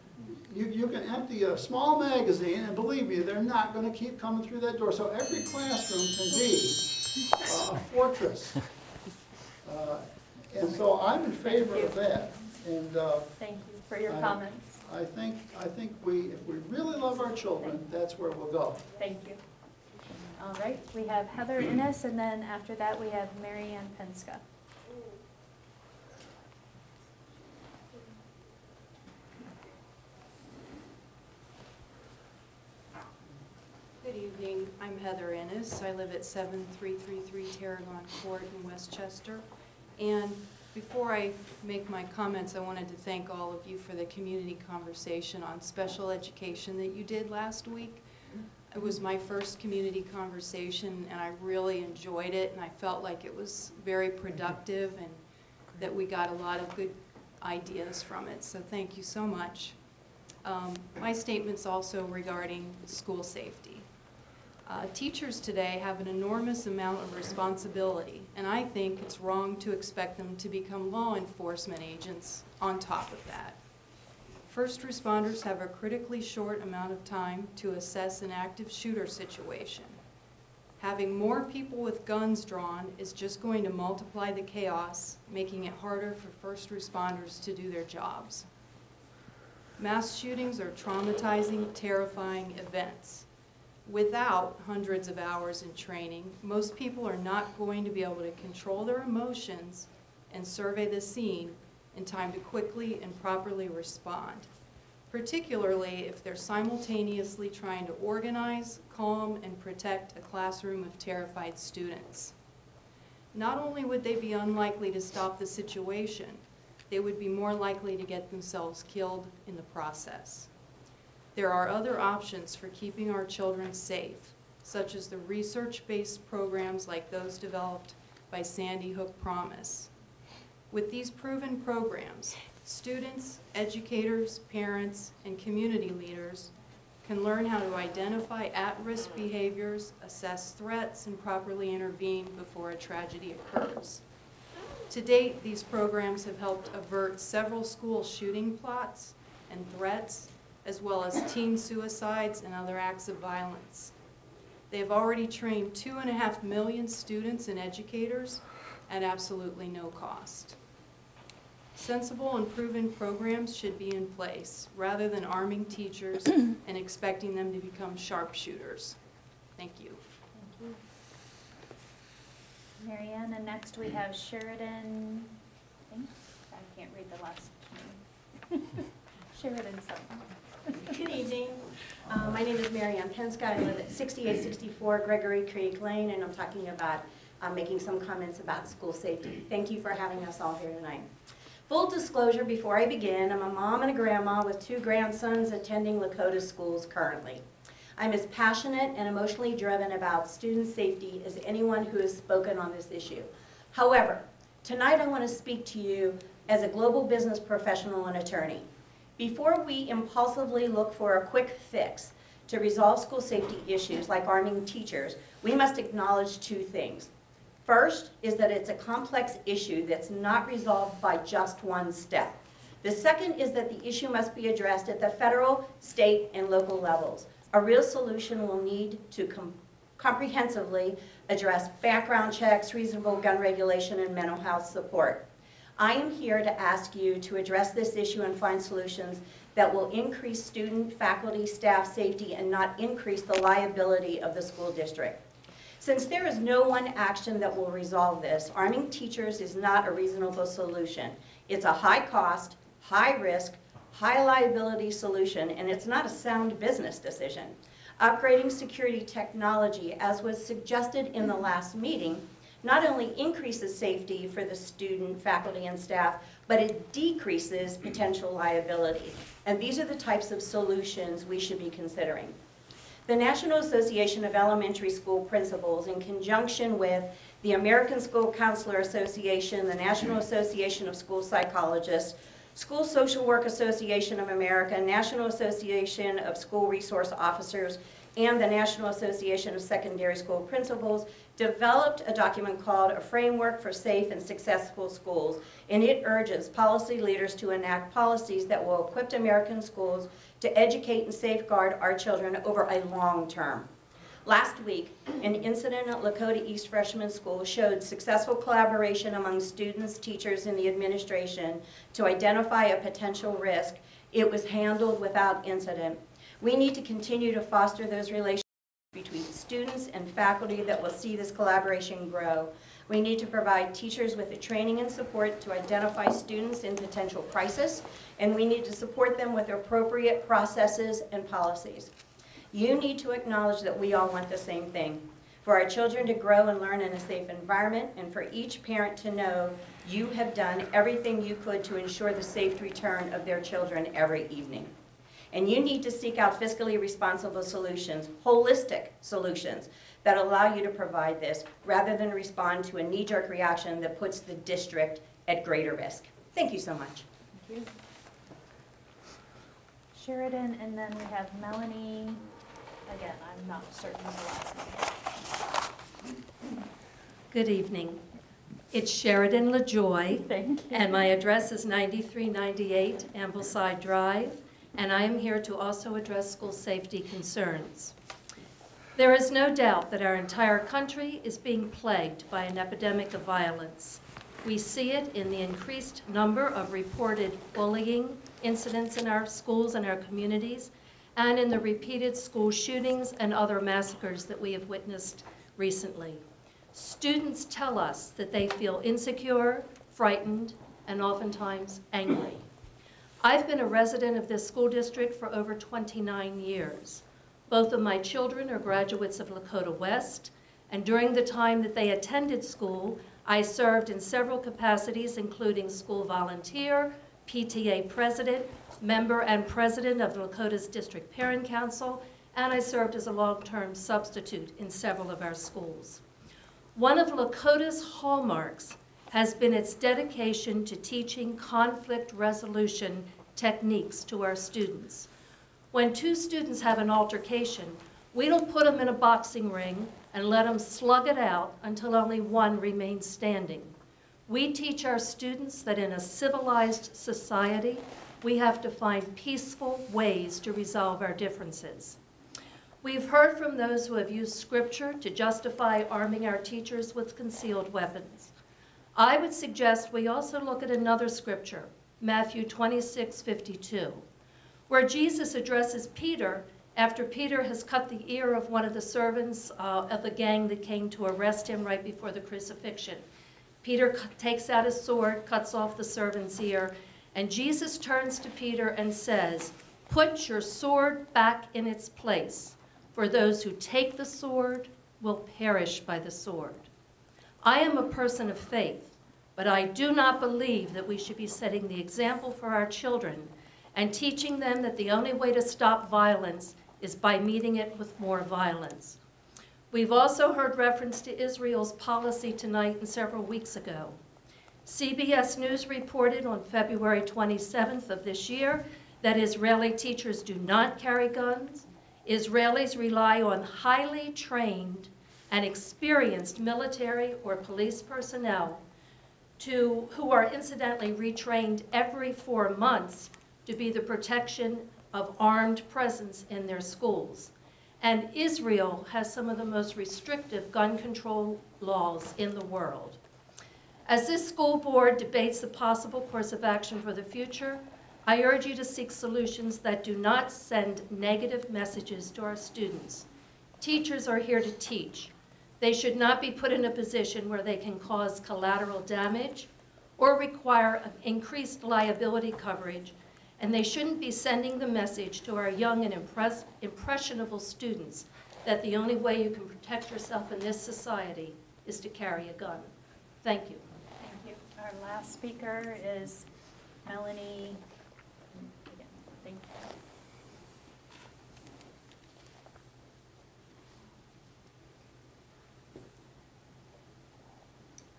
you can empty a small magazine, and believe me, they're not going to keep coming through that door. So every classroom can be a fortress. And so I'm in favor of that. And thank you for your comments. I think if we really love our children, that's where we'll go. Thank you. All right, we have Heather Innes, and then after that we have Mary Ann Penska. Good evening. I'm Heather Innes. I live at 7333 Tarragon Court in Westchester. And before I make my comments, I wanted to thank all of you for the community conversation on special education that you did last week. It was my first community conversation, and I really enjoyed it, and I felt like it was very productive and that we got a lot of good ideas from it. So thank you so much. My statement's also regarding school safety. Teachers today have an enormous amount of responsibility, and I think it's wrong to expect them to become law enforcement agents on top of that. First responders have a critically short amount of time to assess an active shooter situation. Having more people with guns drawn is just going to multiply the chaos, making it harder for first responders to do their jobs. Mass shootings are traumatizing, terrifying events. Without hundreds of hours in training, most people are not going to be able to control their emotions and survey the scene in time to quickly and properly respond, particularly if they're simultaneously trying to organize, calm, and protect a classroom of terrified students. Not only would they be unlikely to stop the situation, they would be more likely to get themselves killed in the process. There are other options for keeping our children safe, such as the research-based programs like those developed by Sandy Hook Promise. With these proven programs, students, educators, parents, and community leaders can learn how to identify at-risk behaviors, assess threats, and properly intervene before a tragedy occurs. To date, these programs have helped avert several school shooting plots and threats, as well as teen suicides and other acts of violence. They have already trained 2.5 million students and educators at absolutely no cost. Sensible and proven programs should be in place rather than arming teachers and expecting them to become sharpshooters. Thank you. Thank you. Mary Ann, and next we have Sheridan, I can't read the last name. Sheridan something. Good evening. My name is Mary Ann Penska. I live at 6864 Gregory Creek Lane, and I'm talking about making some comments about school safety. Thank you for having us all here tonight. Full disclosure before I begin, I'm a mom and a grandma with 2 grandsons attending Lakota schools currently. I'm as passionate and emotionally driven about student safety as anyone who has spoken on this issue. However, tonight I want to speak to you as a global business professional and attorney. Before we impulsively look for a quick fix to resolve school safety issues like arming teachers, we must acknowledge 2 things. First is that it's a complex issue that's not resolved by just one step. The second is that the issue must be addressed at the federal, state, and local levels. A real solution will need to comprehensively address background checks, reasonable gun regulation, and mental health support. I am here to ask you to address this issue and find solutions that will increase student, faculty, staff safety and not increase the liability of the school district. Since there is no one action that will resolve this, arming teachers is not a reasonable solution. It's a high cost, high risk, high liability solution, and it's not a sound business decision. Upgrading security technology, as was suggested in the last meeting, not only increases safety for the student, faculty, and staff, but it decreases potential liability. And these are the types of solutions we should be considering. The National Association of Elementary School Principals, in conjunction with the American School Counselor Association, the National Association of School Psychologists, School Social Work Association of America, National Association of School Resource Officers, and the National Association of Secondary School Principals, developed a document called A Framework for Safe and Successful Schools, and it urges policy leaders to enact policies that will equip American schools to educate and safeguard our children over a long term. Last week, an incident at Lakota East Freshman School showed successful collaboration among students, teachers, and the administration to identify a potential risk. It was handled without incident. We need to continue to foster those relationships between students and faculty that will see this collaboration grow. We need to provide teachers with the training and support to identify students in potential crisis, and we need to support them with appropriate processes and policies. You need to acknowledge that we all want the same thing, for our children to grow and learn in a safe environment, and for each parent to know you have done everything you could to ensure the safe return of their children every evening. And you need to seek out fiscally responsible solutions, holistic solutions, that allow you to provide this, rather than respond to a knee-jerk reaction that puts the district at greater risk. Thank you so much. Thank you. Sheridan, and then we have Melanie. Again, I'm not certain of the last name. Good evening. It's Sheridan LaJoy. Thank you. And my address is 9398 Ambleside Drive, and I am here to also address school safety concerns. There is no doubt that our entire country is being plagued by an epidemic of violence. We see it in the increased number of reported bullying incidents in our schools and our communities, and in the repeated school shootings and other massacres that we have witnessed recently. Students tell us that they feel insecure, frightened, and oftentimes angry. I've been a resident of this school district for over 29 years. Both of my children are graduates of Lakota West, and during the time that they attended school, I served in several capacities, including school volunteer, PTA president, member and president of Lakota's District Parent Council, and I served as a long-term substitute in several of our schools. One of Lakota's hallmarks has been its dedication to teaching conflict resolution techniques to our students. When two students have an altercation, we don't put them in a boxing ring and let them slug it out until only one remains standing. We teach our students that in a civilized society, we have to find peaceful ways to resolve our differences. We've heard from those who have used scripture to justify arming our teachers with concealed weapons. I would suggest we also look at another scripture, Matthew 26:52, where Jesus addresses Peter after Peter has cut the ear of one of the servants of the gang that came to arrest him right before the crucifixion. Peter takes out his sword, cuts off the servant's ear, and Jesus turns to Peter and says, "Put your sword back in its place, for those who take the sword will perish by the sword." I am a person of faith, but I do not believe that we should be setting the example for our children and teaching them that the only way to stop violence is by meeting it with more violence. We've also heard reference to Israel's policy tonight and several weeks ago. CBS News reported on February 27th of this year that Israeli teachers do not carry guns. Israelis rely on highly trained and experienced military or police personnel who are incidentally retrained every 4 months to be the protection of armed presence in their schools. And Israel has some of the most restrictive gun control laws in the world. As this school board debates the possible course of action for the future, I urge you to seek solutions that do not send negative messages to our students. Teachers are here to teach. They should not be put in a position where they can cause collateral damage or require increased liability coverage, and they shouldn't be sending the message to our young and impressionable students that the only way you can protect yourself in this society is to carry a gun. Thank you. Thank you. Our last speaker is Melanie. Thank you.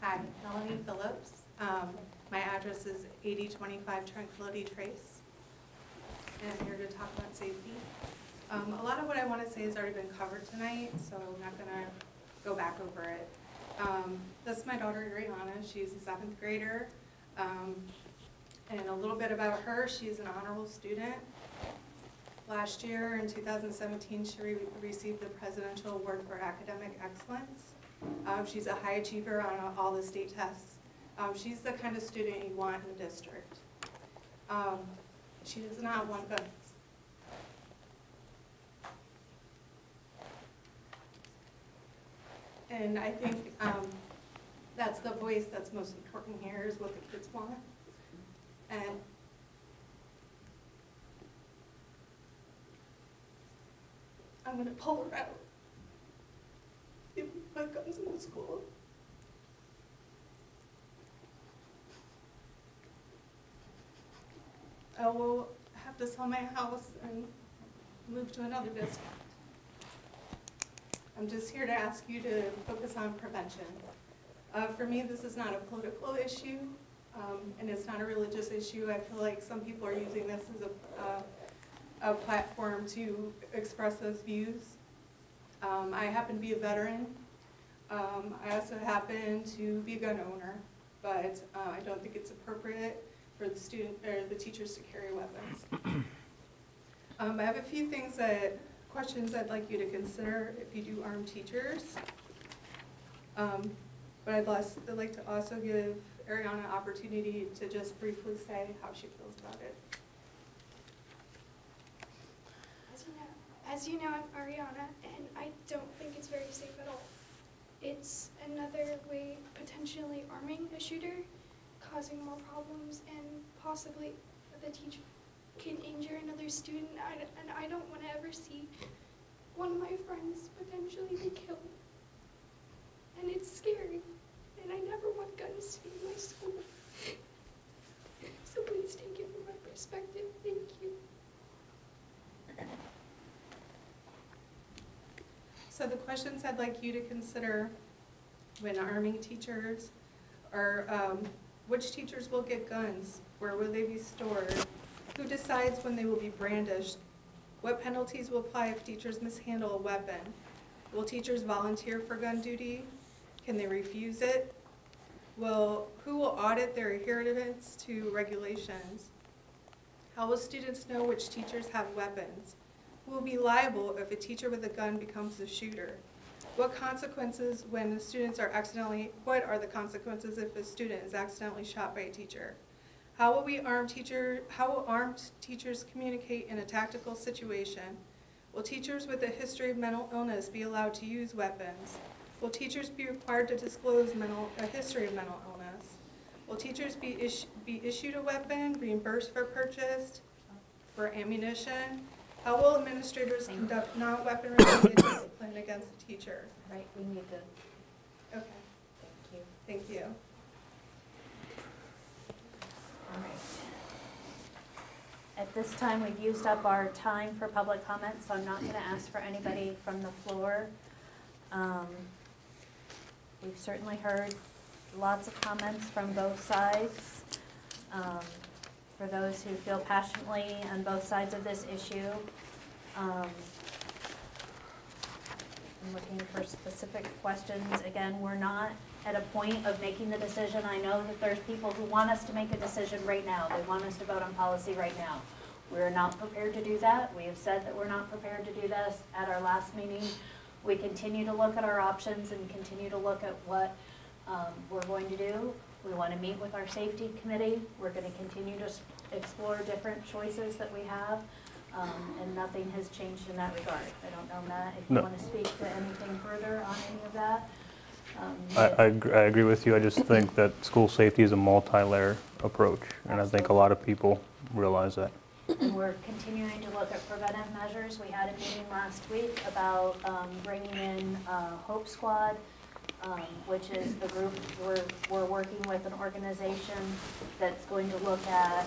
Hi, Melanie Phillips. My address is 8025 Tranquility Trace, and I'm here to talk about safety. A lot of what I want to say has already been covered tonight, so I'm not going to go back over it. This is my daughter, Ariana. She's a 7th grader. And a little bit about her, she's an honorable student. Last year, in 2017, she received the Presidential Award for Academic Excellence. She's a high achiever on all the state tests. She's the kind of student you want in the district. She does not want guns. And I think that's the voice that's most important here, is what the kids want. And I'm going to pull her out if we put guns in the school. I will have to sell my house and move to another district. I'm just here to ask you to focus on prevention. For me, this is not a political issue, and it's not a religious issue. I feel like some people are using this as a platform to express those views. I happen to be a veteran. I also happen to be a gun owner, but I don't think it's appropriate for the teachers to carry weapons. I have a few questions I'd like you to consider if you do arm teachers. But I'd like to also give Ariana an opportunity to just briefly say how she feels about it. As you know, I'm Ariana, and I don't think it's very safe at all. It's another way potentially arming a shooter, causing more problems, and possibly the teacher can injure another student. And I don't want to ever see one of my friends potentially be killed. And it's scary, and I never want guns to be in my school. So please take it from my perspective. Thank you. So the questions I'd like you to consider when arming teachers are, which teachers will get guns? Where will they be stored? Who decides when they will be brandished? What penalties will apply if teachers mishandle a weapon? Will teachers volunteer for gun duty? Can they refuse it? Who will audit their adherence to regulations? How will students know which teachers have weapons? Who will be liable if a teacher with a gun becomes the shooter? What are the consequences if a student is accidentally shot by a teacher? How will armed teachers communicate in a tactical situation? Will teachers with a history of mental illness be allowed to use weapons? Will teachers be required to disclose a history of mental illness? Will teachers be issued a weapon, reimbursed for purchase, for ammunition? How will administrators conduct non-weapon-related discipline against a teacher? Right, we need to. Okay. Thank you. All right. At this time, we've used up our time for public comments, so I'm not going to ask for anybody from the floor. We've certainly heard lots of comments from both sides. For those who feel passionately on both sides of this issue, I'm looking for specific questions. Again, we're not at a point of making the decision. I know that there's people who want us to make a decision right now. They want us to vote on policy right now. We're not prepared to do that. We have said that we're not prepared to do this at our last meeting. We continue to look at our options and continue to look at what we're going to do. We want to meet with our safety committee. We're going to continue to explore different choices that we have, and nothing has changed in that regard. I don't know, Matt, if you want to speak to anything further on any of that. I agree with you. I just think that school safety is a multi-layer approach, and I think a lot of people realize that. And we're continuing to look at preventive measures. We had a meeting last week about bringing in Hope Squad, which is the group we're working with, an organization that's going to look at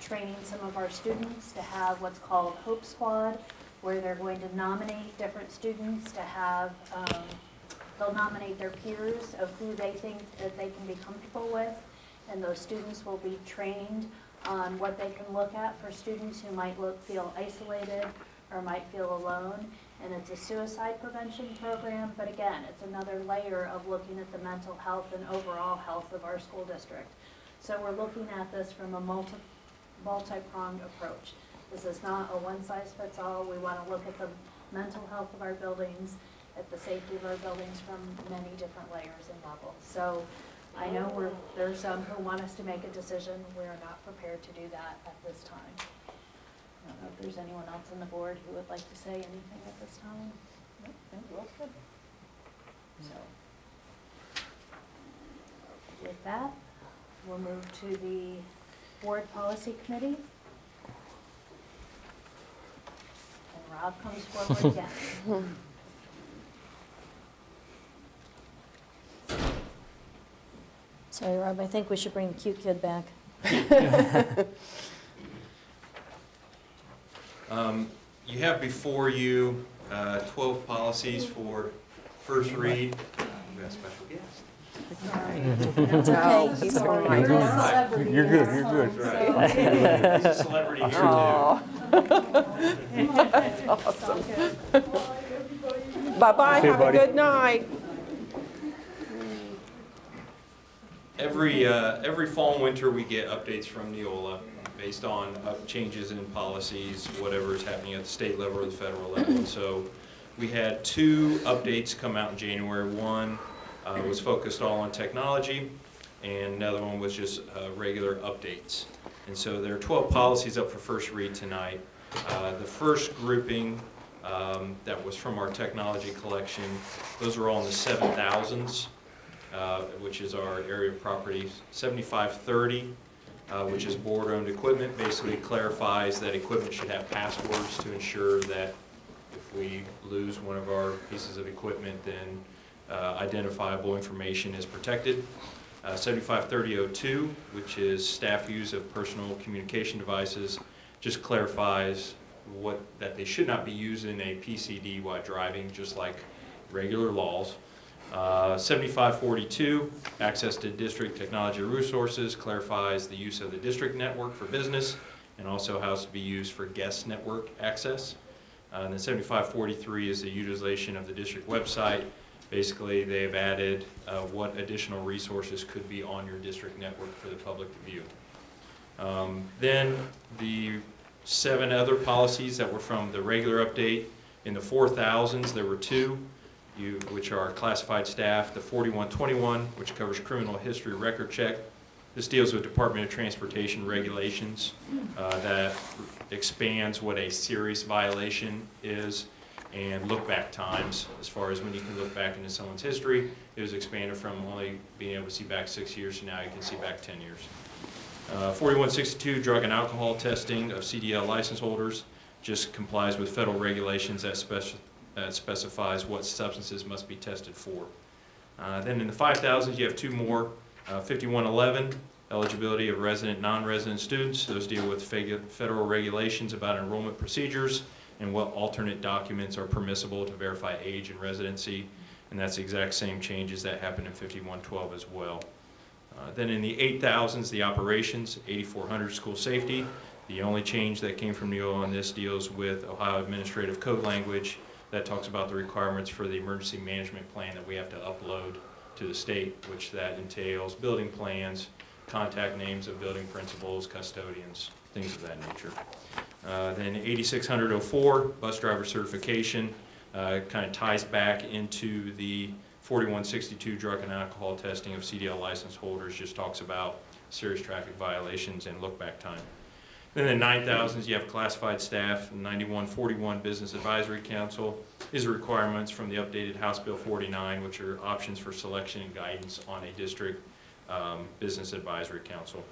training some of our students to have what's called Hope Squad, where they're going to nominate different students to have they'll nominate their peers of who they think that they can be comfortable with, and those students will be trained on what they can look at for students who might feel isolated or might feel alone. And it's a suicide prevention program, but again, it's another layer of looking at the mental health and overall health of our school district. So we're looking at this from a multi-pronged approach. This is not a one-size-fits-all. We want to look at the mental health of our buildings, at the safety of our buildings from many different layers and levels. So I know there's some who want us to make a decision. We are not prepared to do that at this time. I don't know if there's anyone else on the board who would like to say anything at this time. Nope, no, we're all good. So with that, we'll move to the board policy committee. And Rob comes forward again. Sorry, Rob, I think we should bring the cute kid back. You have before you 12 policies for first read. We have a special guest. That's okay. He's sorry. You're good, you're good. Right. He's a celebrity here too. That's awesome. Bye-bye, See you, have a buddy. good night. Every fall and winter we get updates from Neola based on changes in policies, whatever is happening at the state level or the federal level. And so we had 2 updates come out in January. One was focused all on technology, and another one was just regular updates. And so there are 12 policies up for first read tonight. The first grouping that was from our technology collection, those are all in the 7,000s. Which is our area of property. 7530, which is board-owned equipment, basically clarifies that equipment should have passwords to ensure that if we lose one of our pieces of equipment, then identifiable information is protected. 7530.02, which is staff use of personal communication devices, just clarifies that they should not be using a PCD while driving, just like regular laws. 7542, access to district technology resources, clarifies the use of the district network for business and also how it's to be used for guest network access. And then 7543 is the utilization of the district website. Basically, they've added what additional resources could be on your district network for the public to view. Then the 7 other policies that were from the regular update. In the 4000s, there were 2. Which are classified staff, the 4121, which covers criminal history record check. This deals with Department of Transportation regulations that expands what a serious violation is, and look-back times, as far as when you can look back into someone's history. It was expanded from only being able to see back 6 years to now you can see back 10 years. 4162, drug and alcohol testing of CDL license holders, just complies with federal regulations that specifies what substances must be tested for. Then in the 5000s, you have 2 more. 5111, eligibility of resident, non-resident students. Those deal with federal regulations about enrollment procedures and what alternate documents are permissible to verify age and residency. And that's the exact same changes that happened in 5112 as well. Then in the 8000s, the operations, 8400 school safety. The only change that came from Neola on this deals with Ohio Administrative Code language that talks about the requirements for the emergency management plan that we have to upload to the state, which that entails building plans, contact names of building principals, custodians, things of that nature. Then 8600.04, bus driver certification, kind of ties back into the 4162, drug and alcohol testing of CDL license holders, just talks about serious traffic violations and look back time. Then in the 9000s, you have classified staff. 9141, Business Advisory Council, is requirements from the updated House Bill 49, which are options for selection and guidance on a district Business Advisory Council.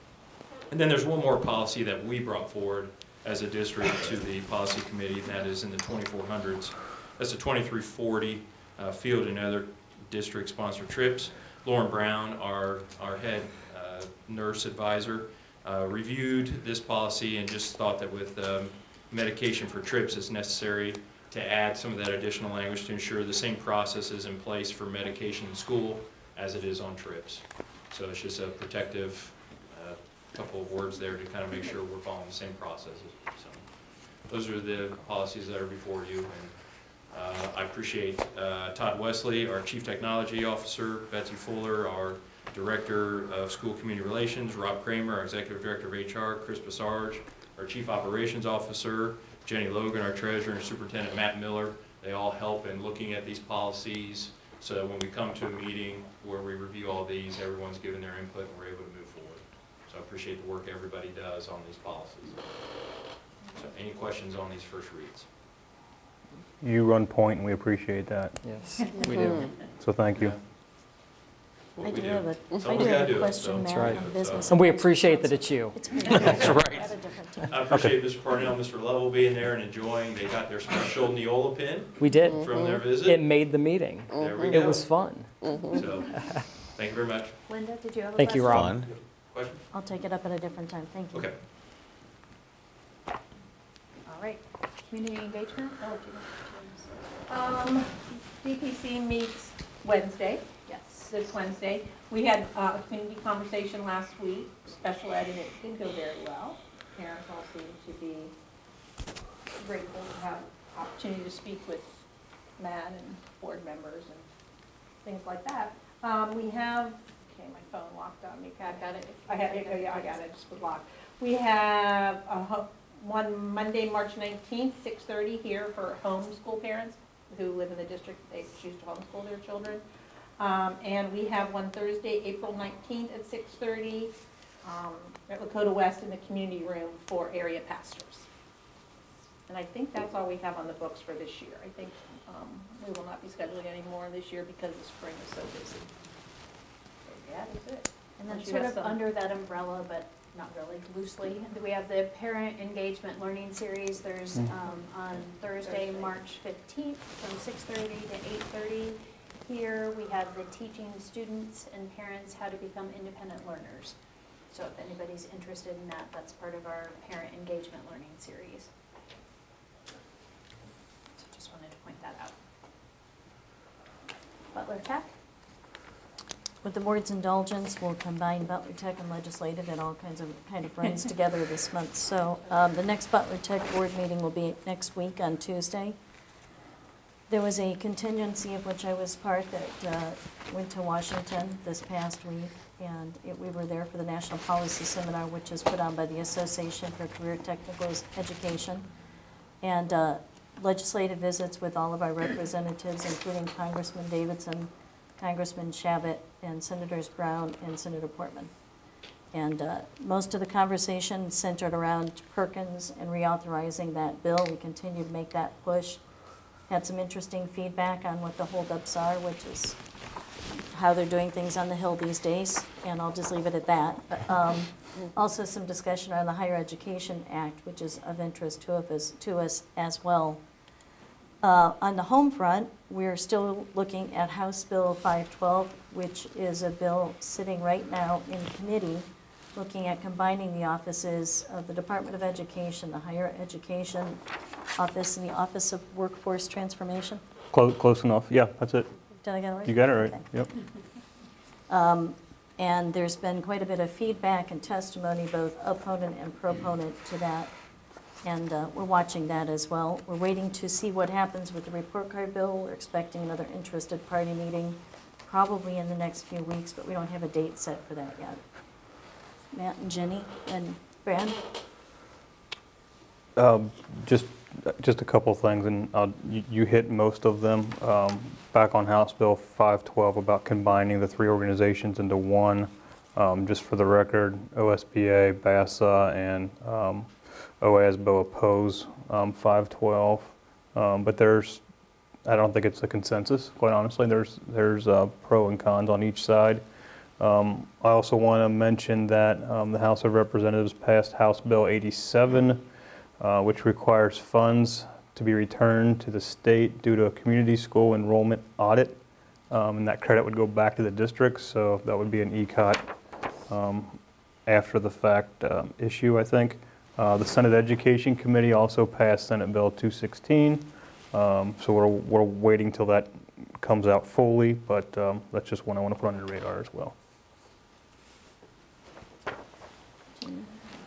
And then there's one more policy that we brought forward as a district to the policy committee, and that is in the 2400s. That's the 2340 field and other district-sponsored trips. Lauren Brown, our head nurse advisor, reviewed this policy and just thought that with medication for trips, it's necessary to add some of that additional language to ensure the same process is in place for medication in school as it is on trips. So it's just a protective couple of words there to kind of make sure we're following the same processes. So those are the policies that are before you. And I appreciate Todd Wesley, our Chief Technology Officer, Betsy Fuller, our Director of School Community Relations, Rob Kramer, our Executive Director of HR, Chris Passarge, our Chief Operations Officer, Jenny Logan, our Treasurer, and Superintendent Matt Miller. They all help in looking at these policies so that when we come to a meeting where we review all these, everyone's given their input and we're able to move forward. So I appreciate the work everybody does on these policies. So any questions on these first reads? You run point, and we appreciate that. Yes, we do. So thank you. I do have a Someone's gotta do it, question, so. Matt, on business. And we appreciate that it's you. That's right. At a different time. I appreciate Mr. Parnell, Mr. Lovell being there and enjoying. They got their special Neola pin. We did. From their visit. It made the meeting. There we It go. was fun. So, thank you very much. Linda, did you have a Thank you, question? Rob. Question? I'll take it up at a different time. Thank you. Okay. All right, community engagement? DPC meets Wednesday. Yes. This Wednesday. We had a community conversation last week, special ed, and it did go very well. Parents all seem to be grateful to have opportunity to speak with Matt and board members and things like that. We have, okay, my phone locked on me. Kat, got it? I got it, I got it, it just was locked. We have one Monday, March 19th, 6:30 here for homeschool parents who live in the district, they choose to homeschool their children. And we have one Thursday, April 19th at 6:30 at Lakota West in the community room for area pastors. And I think that's all we have on the books for this year. I think we will not be scheduling any more this year because the spring is so busy. So, yeah, that's it. And then Unless you sort have of some- under that umbrella, but not really loosely, we have the Parent Engagement Learning Series. There's on Thursday, March 15th from 6:30 to 8:30. Here we have the teaching students and parents how to become independent learners. So if anybody's interested in that, that's part of our Parent Engagement Learning Series. So just wanted to point that out. Butler Tech? With the board's indulgence, we'll combine Butler Tech and Legislative. It all kind of runs together this month. So the next Butler Tech board meeting will be next week on Tuesday. There was a contingency of which I was part that went to Washington this past week, and we were there for the National Policy Seminar, which is put on by the Association for Career Technical Education, and legislative visits with all of our representatives, including Congressman Davidson, Congressman Shabbat, and Senators Brown and Senator Portman. And most of the conversation centered around Perkins and reauthorizing that bill. We continue to make that push. Had some interesting feedback on what the holdups are, which is how they're doing things on the Hill these days, and I'll just leave it at that. Also some discussion on the Higher Education Act, which is of interest to us as well. On the home front, we're still looking at House Bill 512, which is a bill sitting right now in committee, looking at combining the offices of the Department of Education, the Higher Education Office, and the Office of Workforce Transformation. Close enough. Yeah, that's it. Did I get it right? You got it right. Okay. Yep. And there's been quite a bit of feedback and testimony, both opponent and proponent to that. And we're watching that as well. We're waiting to see what happens with the report card bill. We're expecting another interested party meeting probably in the next few weeks, but we don't have a date set for that yet. Matt and Jenny and Brad? Just a couple of things, and you hit most of them. Back on House Bill 512 about combining the three organizations into one. Just for the record, OSBA, BASA, and OASBO oppose 512, but I don't think it's a consensus, quite honestly. There's pro and cons on each side. I also want to mention that the House of Representatives passed House Bill 87, which requires funds to be returned to the state due to a community school enrollment audit, and that credit would go back to the districts, so that would be an ECOT after the fact issue, I think. The Senate Education Committee also passed Senate Bill 216, So we're waiting till that comes out fully, but that's just one I want to put on your radar as well. I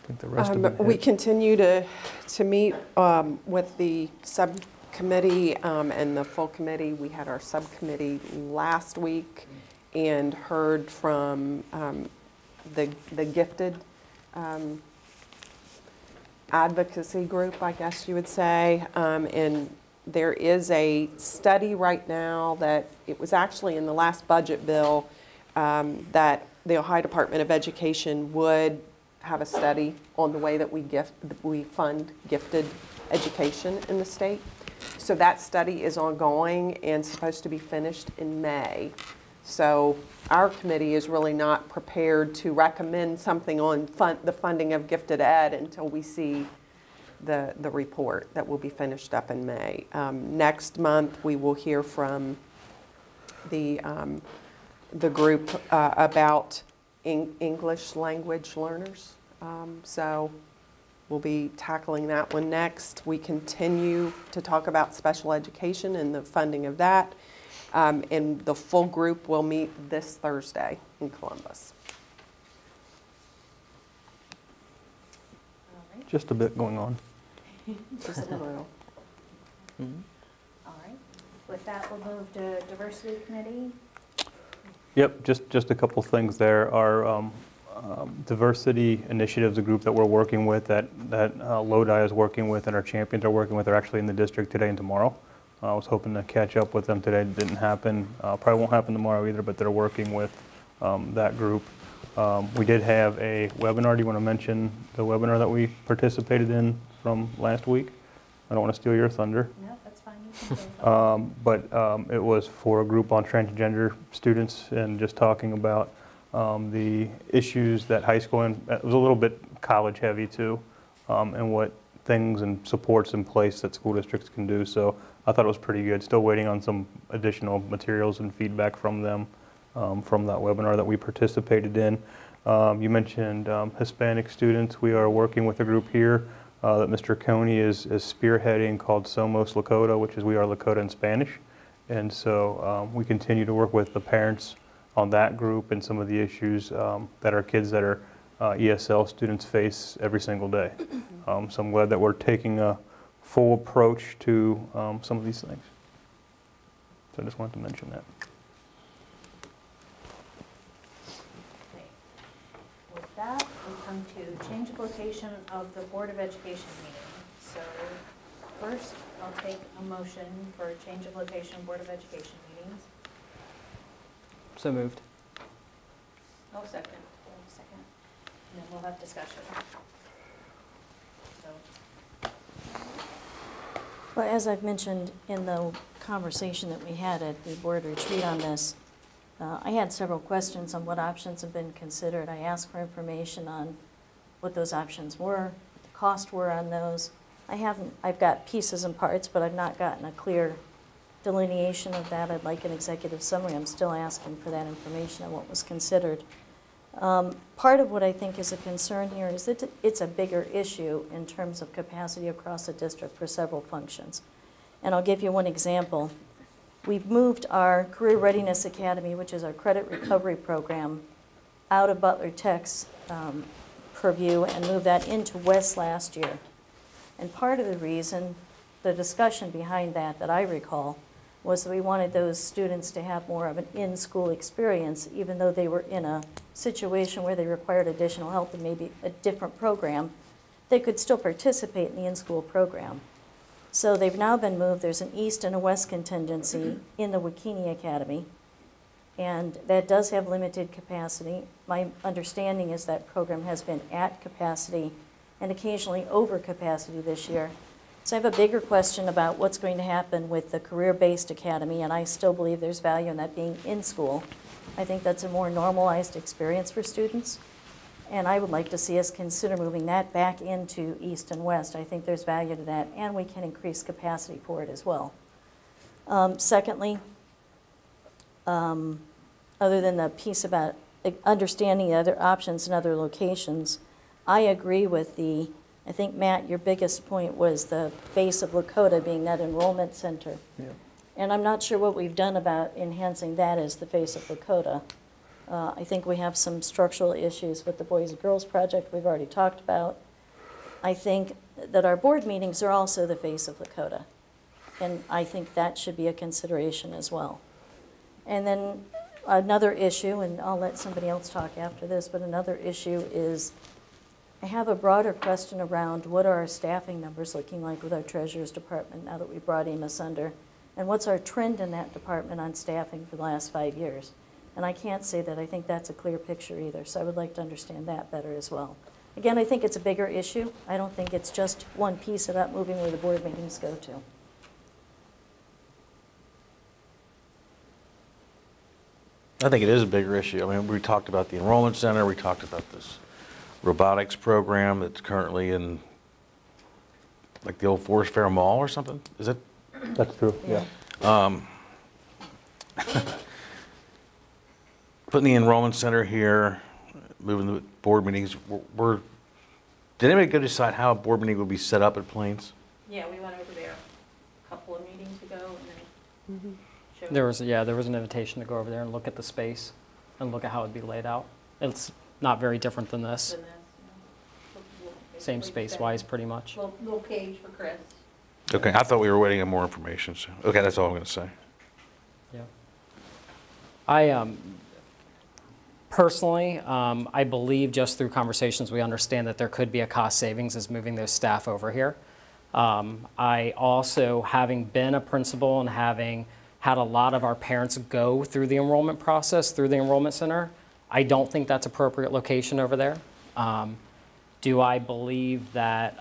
think the rest of it We hit. continue to meet with the subcommittee and the full committee. We had our subcommittee last week and heard from the gifted advocacy group, I guess you would say. And there is a study right now that it was actually in the last budget bill that the Ohio Department of Education would have a study on the way that we fund gifted education in the state. So that study is ongoing and supposed to be finished in May. So our committee is really not prepared to recommend something on the funding of gifted ed until we see the report that will be finished up in May. Next month, we will hear from the group about English language learners. So we'll be tackling that one next. We continue to talk about special education and the funding of that. And the full group will meet this Thursday in Columbus. Just a bit going on. Just a little. All right. With that, we'll move to diversity committee. Yep, just a couple things there. Our diversity initiatives, a group that we're working with, that Lodi is working with, and our champions are working with, are actually in the district today and tomorrow. I was hoping to catch up with them today. It didn't happen. Probably won't happen tomorrow either, but they're working with that group. We did have a webinar. Do you want to mention the webinar that we participated in from last week? I don't want to steal your thunder. No, that's fine. You can But it was for a group on transgender students and just talking about the issues that high school, and it was a little bit college heavy too, and what things and supports in place that school districts can do. So I thought it was pretty good. Still waiting on some additional materials and feedback from them from that webinar that we participated in. You mentioned Hispanic students. We are working with a group here that Mr. Coney is spearheading called Somos Lakota, which is We Are Lakota in Spanish. And so we continue to work with the parents on that group and some of the issues that our kids that are ESL students face every single day. So I'm glad that we're taking a full approach to some of these things. So I just wanted to mention that. With that, we come to change of location of the Board of Education meeting. So first, I'll take a motion for a change of location of Board of Education meetings. So moved. Oh, second. Second. And then we'll have discussion. So, Well, as I've mentioned in the conversation that we had at the board retreat on this, I had several questions on what options have been considered. I asked for information on what those options were, what the cost were on those. I've got pieces and parts, but I've not gotten a clear delineation of that. I'd like an executive summary. I'm still asking for that information on what was considered. Part of what I think is a concern here is that it's a bigger issue in terms of capacity across the district for several functions. And I'll give you one example. We've moved our Career Readiness Academy, which is our credit recovery program, out of Butler Tech's purview and moved that into West last year. And part of the reason, the discussion behind that I recall, was that we wanted those students to have more of an in-school experience, even though they were in a situation where they required additional help and maybe a different program, they could still participate in the in-school program. So they've now been moved. There's an East and a West contingency in the Wakini Academy, and that does have limited capacity. My understanding is that program has been at capacity and occasionally over capacity this year. So I have a bigger question about what's going to happen with the career-based academy, and I still believe there's value in that being in school. I think that's a more normalized experience for students, and I would like to see us consider moving that back into East and West. I think there's value to that, and we can increase capacity for it as well. Secondly, other than the piece about understanding the other options in other locations, I agree with the I think, Matt, your biggest point was the face of Lakota being that enrollment center. Yeah. And I'm not sure what we've done about enhancing that as the face of Lakota. I think we have some structural issues with the Boys and Girls Project we've already talked about. I think that our board meetings are also the face of Lakota. And I think that should be a consideration as well. And then another issue, and I'll let somebody else talk after this, but another issue is I have a broader question around what are our staffing numbers looking like with our Treasurer's Department now that we brought Amos under, and what's our trend in that department on staffing for the last 5 years. And I can't say that I think that's a clear picture either, so I would like to understand that better as well. Again, I think it's a bigger issue. I don't think it's just one piece about moving where the board meetings go to. I think it is a bigger issue. I mean, we talked about the enrollment center, we talked about this robotics program that's currently in, like, the old Forest Fair Mall or something, is it? That's true, yeah. Putting the enrollment center here, moving the board meetings, did anybody go decide how a board meeting would be set up at Plains? Yeah, we went over there a couple of meetings ago and then showed. There was an invitation to go over there and look at the space and look at how it'd be laid out. It's not very different than this. Same space-wise, pretty much. Little cage for Chris. Okay, I thought we were waiting on more information, so, okay, that's all I'm gonna say. Yeah. I personally, I believe just through conversations, we understand that there could be a cost savings as moving those staff over here. I also, having been a principal and having had a lot of our parents go through the enrollment process, through the enrollment center, I don't think that's appropriate location over there. Do I believe that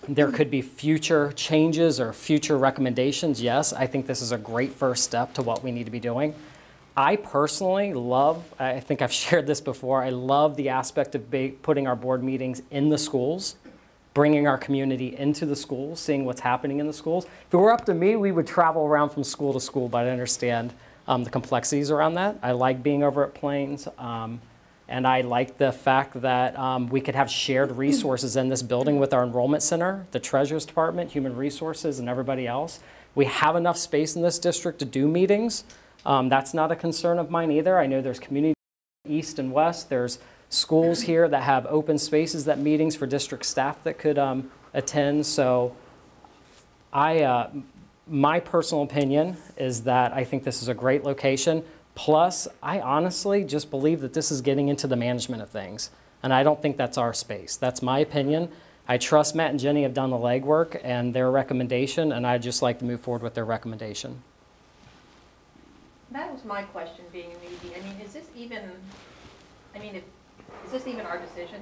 there could be future changes or future recommendations? Yes, I think this is a great first step to what we need to be doing. I personally love, I think I've shared this before, I love the aspect of putting our board meetings in the schools, bringing our community into the schools, seeing what's happening in the schools. If it were up to me, we would travel around from school to school, but I understand the complexities around that. I like being over at Plains, and I like the fact that we could have shared resources in this building with our enrollment center, the Treasurer's Department, Human Resources, and everybody else. We have enough space in this district to do meetings. That's not a concern of mine either. I know there's community east and west. There's schools here that have open spaces, that meetings for district staff that could attend. So my personal opinion is that I think this is a great location. Plus, I honestly just believe that this is getting into the management of things. And I don't think that's our space. That's my opinion. I trust Matt and Jenny have done the legwork and their recommendation, and I'd just like to move forward with their recommendation. That was my question, being a newbie. I mean, is this even our decision?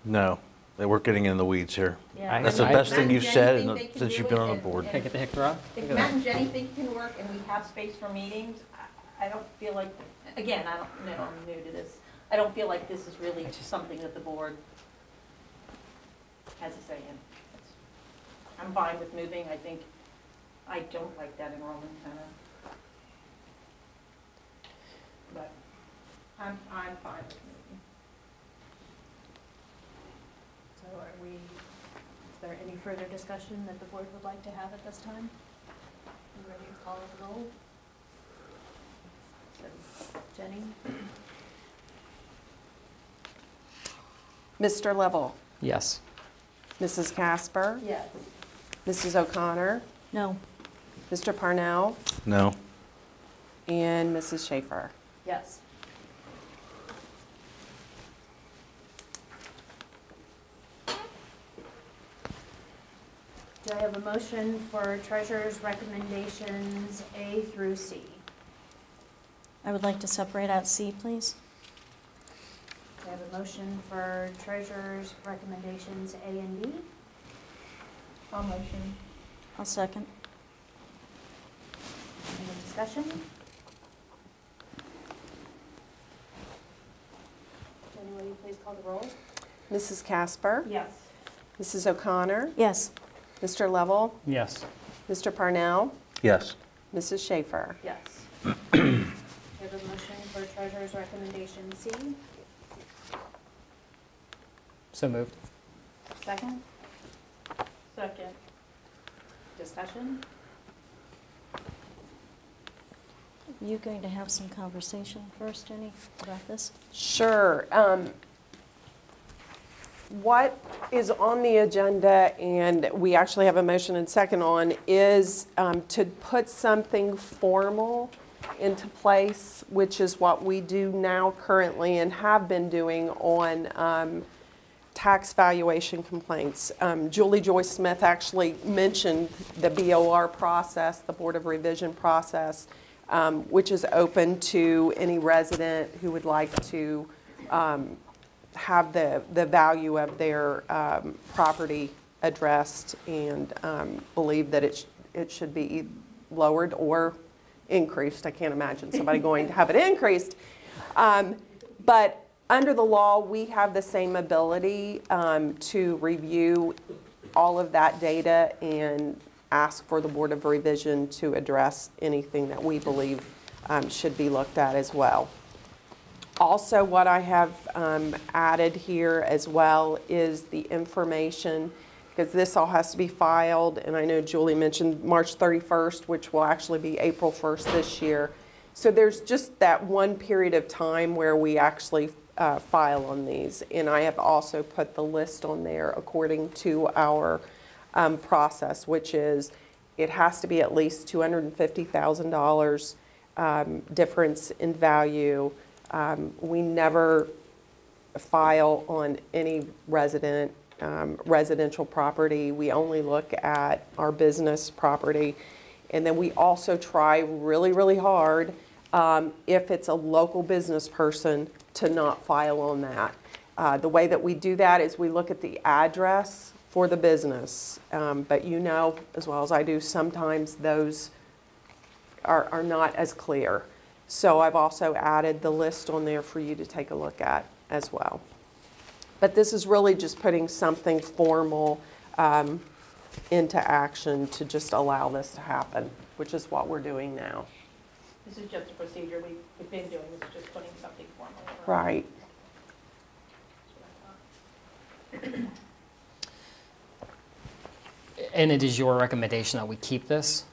No, we're getting in the weeds here. Yeah. That's the best thing you've said since you've been on the board. Can I get the hictor up? If Matt and Jenny think it can work and we have space for meetings, I don't feel like, again, I don't know, I'm new to this. I don't feel like this is really something that the board has a say in. I'm fine with moving. I don't like that enrollment center. But I'm fine with moving. So is there any further discussion that the board would like to have at this time? You ready to call the roll? So, Jenny? Mr. Lovell? Yes. Mrs. Casper? Yes. Mrs. O'Connor? No. Mr. Parnell? No. And Mrs. Schaefer? Yes. Do I have a motion for treasurer's recommendations A through C? I would like to separate out C, please. Do I have a motion for treasurer's recommendations A and B? I'll motion. I'll second. Any discussion? Jenny, will you please call the roll? Mrs. Casper? Yes. Mrs. O'Connor? Yes. Mr. Lovell? Yes. Mr. Parnell? Yes. Mrs. Schaefer? Yes. Do I have a motion for treasurer's recommendation C? So moved. Second? Second. Discussion? Are you going to have some conversation first, Jenny, about this? Sure. What is on the agenda, and we actually have a motion and second on, is to put something formal into place, which is what we do now currently and have been doing on tax valuation complaints. Julie Joyce Smith actually mentioned the BOR process, the Board of Revision process, which is open to any resident who would like to have the value of their property addressed and believe that it should be lowered or increased. I can't imagine somebody going to have it increased. But under the law, we have the same ability to review all of that data and ask for the Board of Revision to address anything that we believe should be looked at as well. Also, what I have added here as well is the information, because this all has to be filed, and I know Julie mentioned March 31st, which will actually be April 1st this year. So there's just that one period of time where we actually file on these, and I have also put the list on there according to our process, which is it has to be at least $250,000 difference in value. We never file on any residential property. We only look at our business property. And then we also try really, really hard, if it's a local business person, to not file on that. The way that we do that is we look at the address for the business. But you know, as well as I do, sometimes those are not as clear. So I've also added the list on there for you to take a look at as well. But this is really just putting something formal into action to just allow this to happen, which is what we're doing now. This is just a procedure we've been doing, this is just putting something formal. Right. And it is your recommendation that we keep this?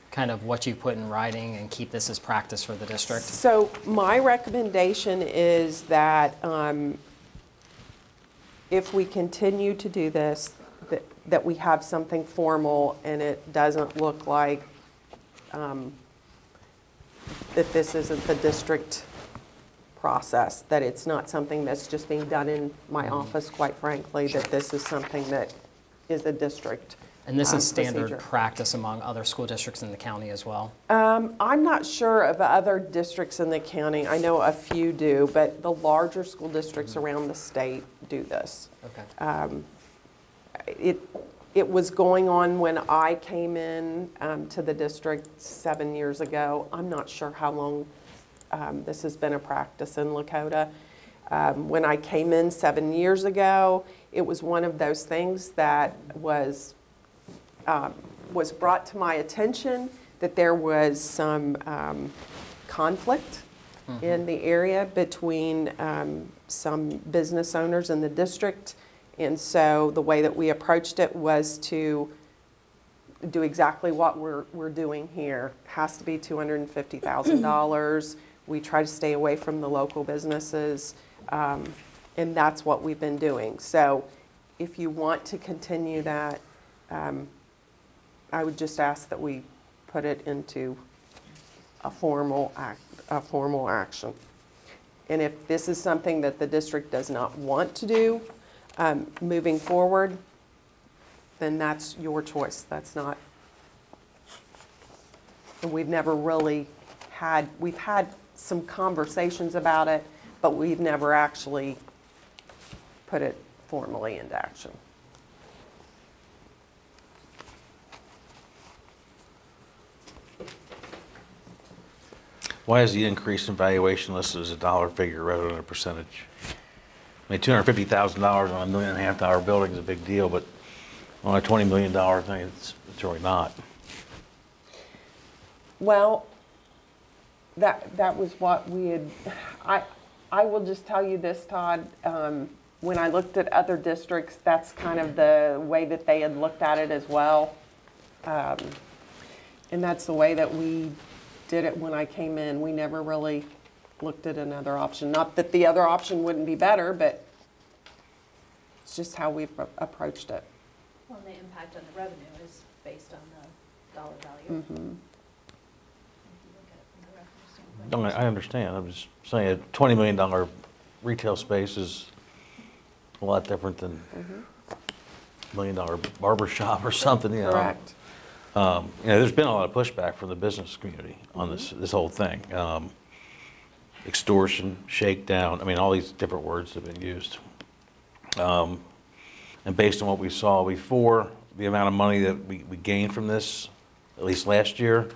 Kind of what you put in writing and keep this as practice for the district? So my recommendation is that if we continue to do this, that we have something formal and it doesn't look like that this isn't the district process, that it's not something that's just being done in my office, quite frankly, that this is something that is a district And this is standard procedure. practice among other school districts in the county as well? I'm not sure of other districts in the county. I know a few do, but the larger school districts around the state do this. Okay. It was going on when I came in to the district 7 years ago. I'm not sure how long this has been a practice in Lakota. When I came in 7 years ago, it was one of those things that was brought to my attention that there was some conflict in the area between some business owners in the district. And so the way that we approached it was to do exactly what we're doing here. It has to be $250,000. We try to stay away from the local businesses, and that's what we've been doing. So if you want to continue that, I would just ask that we put it into a formal action. And if this is something that the district does not want to do moving forward, then that's your choice. That's not, and we've never really had, we've had some conversations about it, but we've never actually put it formally into action. Why is the increase in valuation listed as a dollar figure rather than a percentage? I mean, $250,000 on $1.5 million building is a big deal, but on a $20 million thing, it's really not. Well, that was what we had, I will just tell you this, Todd, when I looked at other districts, that's kind of the way that they had looked at it as well. And that's the way that we did it when I came in. We never really looked at another option. Not that the other option wouldn't be better, but it's just how we've approached it. Well, and the impact on the revenue is based on the dollar value. Mm-hmm. No, I understand. I'm just saying a $20 million retail space is a lot different than $1 million barber shop or something, you know. Correct. You know, there's been a lot of pushback from the business community on this whole thing. Extortion, shakedown, I mean, all these different words have been used. And based on what we saw before, the amount of money that we gained from this, at least last year.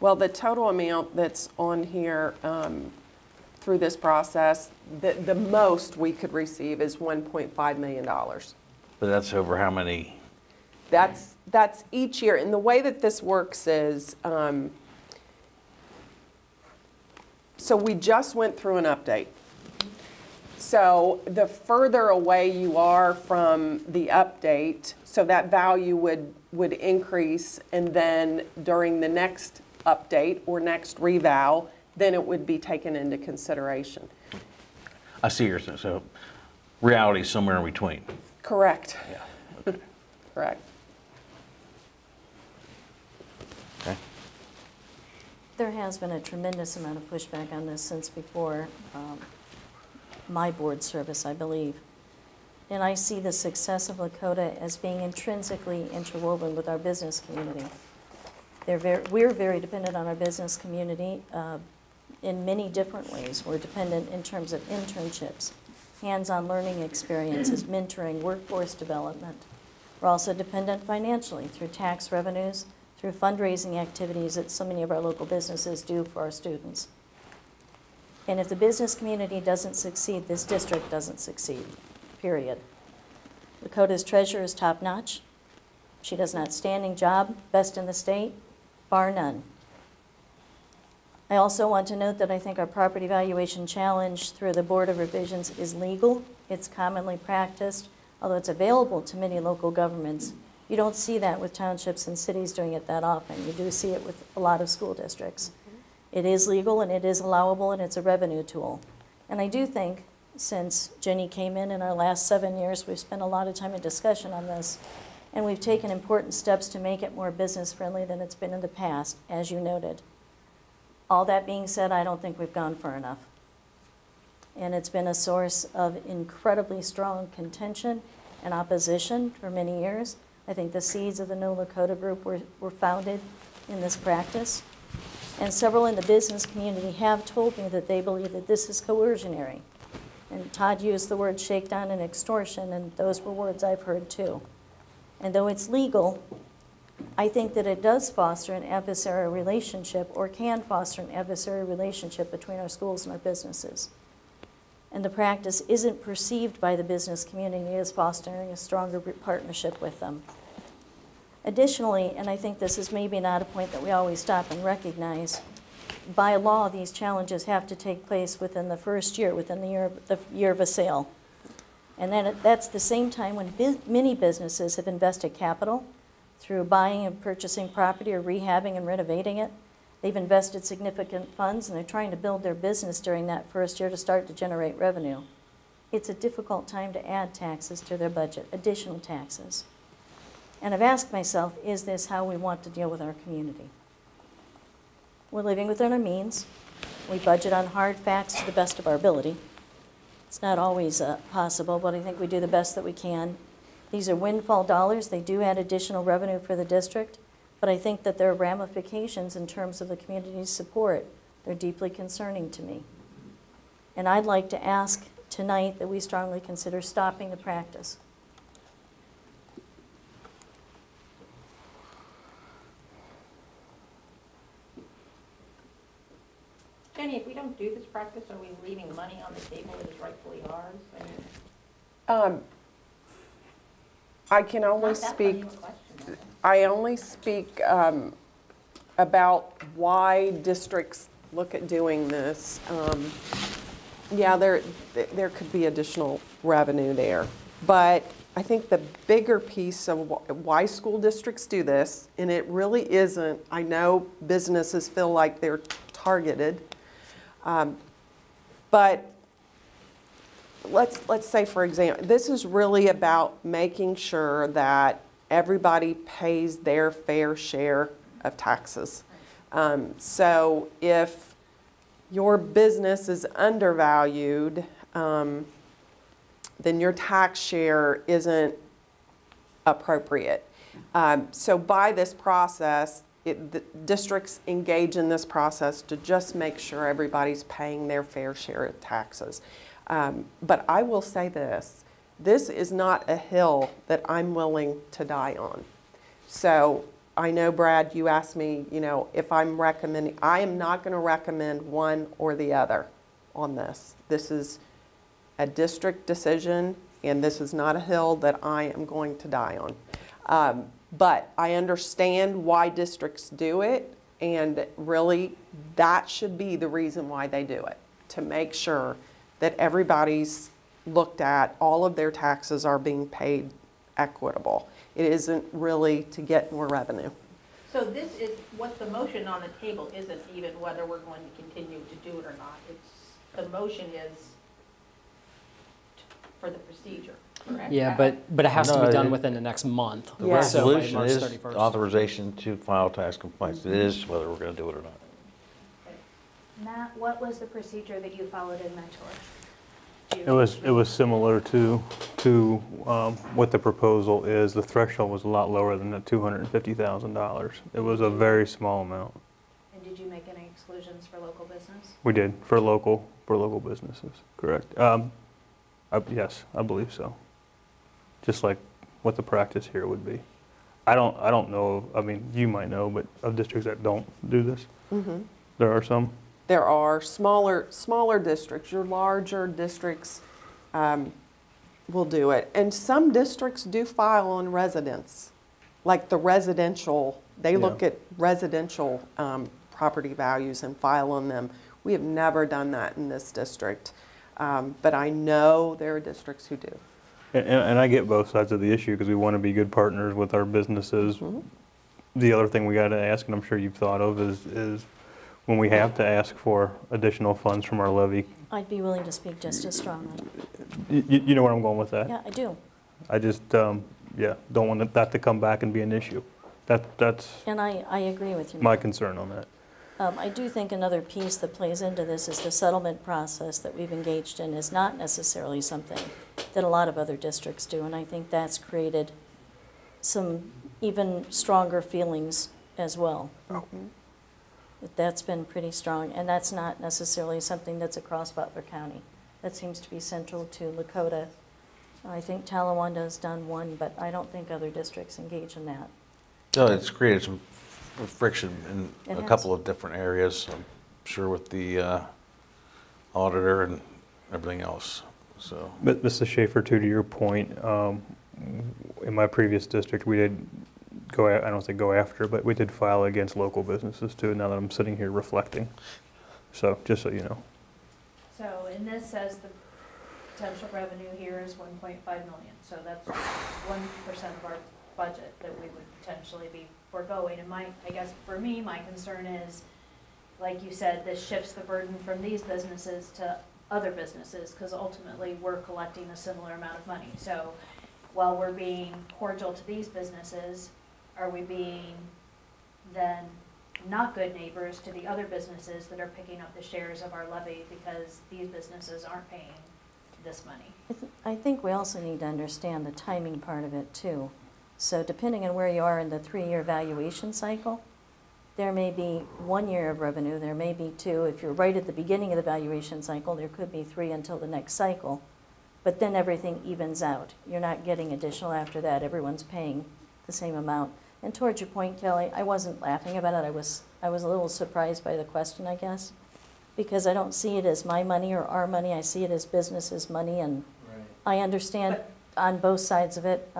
Well, the total amount that's on here through this process, the most we could receive is $1.5 million. But that's over how many? That's each year. And the way that this works is, so we just went through an update. So the further away you are from the update, so that value would increase, and then during the next update or next reval, then it would be taken into consideration. I see you're saying, so reality is somewhere in between. Correct. Yeah. Okay. Correct. Okay. There has been a tremendous amount of pushback on this since before my board service, I believe. And I see the success of Lakota as being intrinsically interwoven with our business community. We're very dependent on our business community in many different ways. We're dependent in terms of internships, hands-on learning experiences, mentoring, workforce development. We're also dependent financially through tax revenues, through fundraising activities that so many of our local businesses do for our students. And if the business community doesn't succeed, this district doesn't succeed, period. Lakota's treasurer is top-notch. She does an outstanding job, best in the state, bar none. I also want to note that I think our property valuation challenge through the Board of Revisions is legal. It's commonly practiced, although it's available to many local governments. You don't see that with townships and cities doing it that often. You do see it with a lot of school districts. It is legal and it is allowable and it's a revenue tool. And I do think since Jenny came in our last 7 years, we've spent a lot of time in discussion on this, and we've taken important steps to make it more business friendly than it's been in the past, as you noted. All that being said, I don't think we've gone far enough. And it's been a source of incredibly strong contention and opposition for many years. I think the seeds of the No Lakota group were founded in this practice. And several in the business community have told me that they believe that this is coercionary. And Todd used the word shakedown and extortion, and those were words I've heard too. And though it's legal, I think that it does foster an adversarial relationship, or can foster an adversarial relationship between our schools and our businesses. And the practice isn't perceived by the business community as fostering a stronger partnership with them. Additionally, and I think this is maybe not a point that we always stop and recognize, by law, these challenges have to take place within the first year, within the year of a sale. And then that's the same time when many businesses have invested capital through buying and purchasing property or rehabbing and renovating it. They've invested significant funds and they're trying to build their business during that first year to start to generate revenue. It's a difficult time to add taxes to their budget, additional taxes. And I've asked myself, is this how we want to deal with our community? We're living within our means. We budget on hard facts to the best of our ability. It's not always possible, but I think we do the best that we can. These are windfall dollars. They do add additional revenue for the district, but I think that there are ramifications in terms of the community's support. They're deeply concerning to me. And I'd like to ask tonight that we strongly consider stopping the practice. Jenny, if we don't do this practice, are we leaving money on the table that is rightfully ours? I can only speak. I only speak about why districts look at doing this. Yeah, there could be additional revenue there. But I think the bigger piece of why school districts do this, and it really isn't, I know businesses feel like they're targeted, but let's say, for example, this is really about making sure that everybody pays their fair share of taxes. So if your business is undervalued, then your tax share isn't appropriate. So by this process, the districts engage in this process to just make sure everybody's paying their fair share of taxes. But I will say this is not a hill that I'm willing to die on. So I know, Brad, you asked me, if I'm recommending, I am not going to recommend one or the other on this. This is a district decision, and this is not a hill that I am going to die on. But I understand why districts do it, and really that should be the reason why they do it, to make sure that everybody's looked at, all of their taxes are being paid equitable. It isn't really to get more revenue. So this is, what the motion on the table isn't even whether we're going to continue to do it or not. The motion is for the procedure, correct? Yeah, but it has to be done within the next month. The Yes. So by resolution March is 31st. authorization to file tax complaints. It is whether we're going to do it or not. Matt, what was the procedure that you followed in Mentor? Do you- It was similar to what the proposal is. The threshold was a lot lower than the $250,000. It was a very small amount. And did you make any exclusions for local business? We did for local businesses, correct? Yes, I believe so. Just like what the practice here would be. I don't know. I mean, you might know, but of districts that don't do this, there are some. There are smaller districts. Your larger districts will do it. And some districts do file on residents, like the residential. They look at residential property values and file on them. We have never done that in this district, but I know there are districts who do. And I get both sides of the issue because we want to be good partners with our businesses. The other thing we got to ask, and I'm sure you've thought of, is when we have to ask for additional funds from our levy. I'd be willing to speak just as strongly. You know where I'm going with that? Yeah, I do. I just, don't want that to come back and be an issue. That's And I agree with you. my concern on that. I do think another piece that plays into this is the settlement process that we've engaged in is not necessarily something that a lot of other districts do, and I think that's created some even stronger feelings as well. That's been pretty strong, and that's not necessarily something that's across Butler County. That seems to be central to Lakota. I think Talawanda has done one, but I don't think other districts engage in that. So it's created some friction in It a has. couple of different areas, I'm sure, with the auditor and everything else. So, But Mr. Schaefer, too, to your point, in my previous district, we did I don't say go after, but we did file against local businesses too, now that I'm sitting here reflecting. So, just so you know. So, and this says the potential revenue here is 1.5 million. So that's 1% of our budget that we would potentially be foregoing. And I guess for me, my concern is, like you said, this shifts the burden from these businesses to other businesses, because ultimately we're collecting a similar amount of money. So while we're being cordial to these businesses, are we being then not good neighbors to the other businesses that are picking up the shares of our levy because these businesses aren't paying this money? I think we also need to understand the timing part of it too. So depending on where you are in the 3-year valuation cycle, there may be 1 year of revenue, there may be 2. If you're right at the beginning of the valuation cycle, there could be 3 until the next cycle. But then everything evens out. You're not getting additional after that. Everyone's paying the same amount. And towards your point, Kelly, I wasn't laughing about it. I was a little surprised by the question, I guess, because I don't see it as my money or our money. I see it as business's money, and I understand on both sides of it.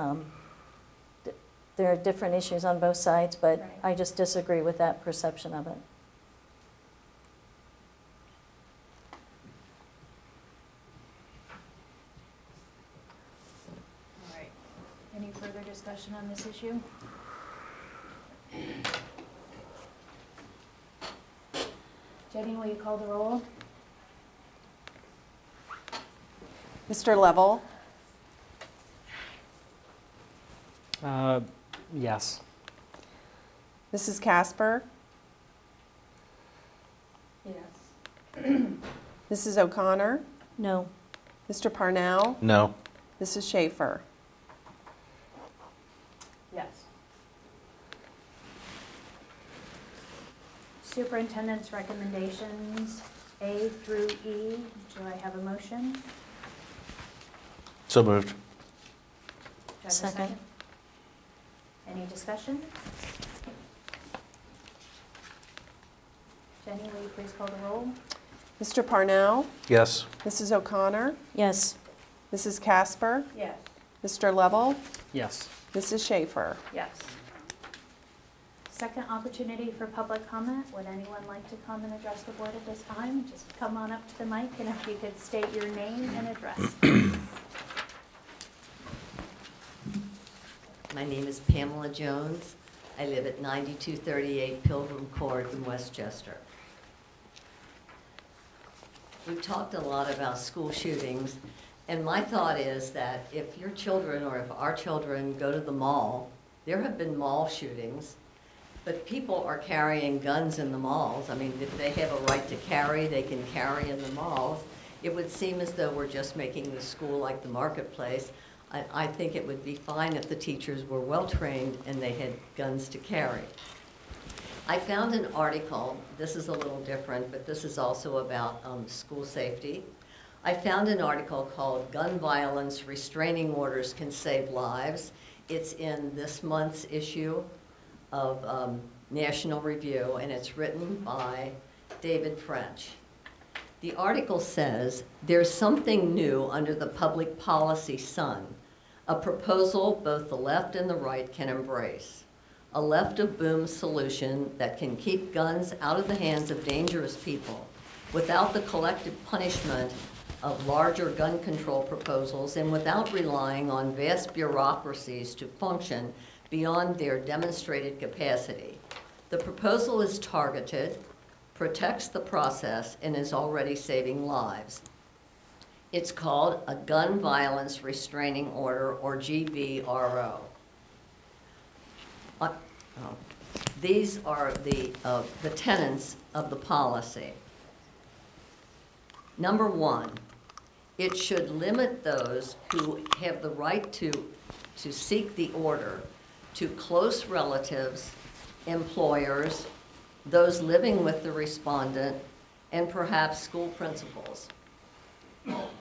There are different issues on both sides, but I just disagree with that perception of it. further discussion on this issue? Jenny, will you call the roll? Mr. Lovell? Yes. Mrs. Casper? Yes. Mrs. O'Connor? No. Mr. Parnell? No. Mrs. Schaefer? Yes. Superintendent's recommendations, A through E. Do I have a motion? Do So moved. I have a Second. Any discussion? Jenny, will you please call the roll? Mr. Parnell? Yes. Mrs. O'Connor? Yes. Mrs. Casper? Yes. Mr. Lovell? Yes. Mrs. Schaefer? Yes. Second opportunity for public comment. Would anyone like to come and address the board at this time? Just come on up to the mic, and if you could state your name and address, please. My name is Pamela Jones. I live at 9238 Pilgrim Court in Westchester. We've talked a lot about school shootings, and my thought is that if your children or if our children go to the mall, there have been mall shootings, but people are carrying guns in the malls. I mean, if they have a right to carry, they can carry in the malls. It would seem as though we're just making the school like the marketplace. I think it would be fine if the teachers were well-trained and they had guns to carry. I found an article, this is a little different, but this is also about school safety. I found an article called Gun Violence Restraining Orders Can Save Lives. It's in this month's issue of National Review, and it's written by David French. The article says, "There's something new under the public policy sun, a proposal both the left and the right can embrace. A left-of-boom solution that can keep guns out of the hands of dangerous people without the collective punishment of larger gun control proposals and without relying on vast bureaucracies to function beyond their demonstrated capacity. The proposal is targeted, protects the process, and is already saving lives. It's called a Gun Violence Restraining Order, or GVRO. These are the tenets of the policy. Number one, it should limit those who have the right to seek the order to close relatives, employers, those living with the respondent, and perhaps school principals.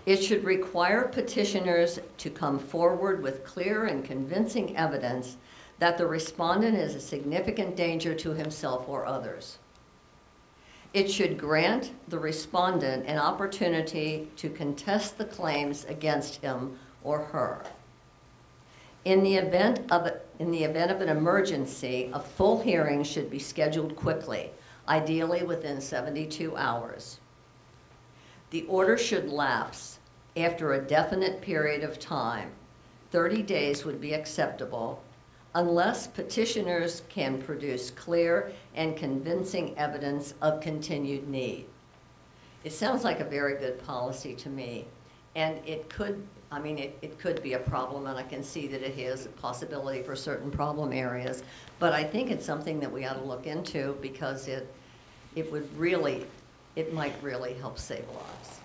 It should require petitioners to come forward with clear and convincing evidence that the respondent is a significant danger to himself or others. It should grant the respondent an opportunity to contest the claims against him or her. In the event of an emergency, a full hearing should be scheduled quickly, ideally within 72 hours. The order should lapse after a definite period of time. 30 days would be acceptable, unless petitioners can produce clear and convincing evidence of continued need. It sounds like a very good policy to me, and it could be a problem, and I can see that it has a possibility for certain problem areas, but I think it's something that we ought to look into because it might really help save lives.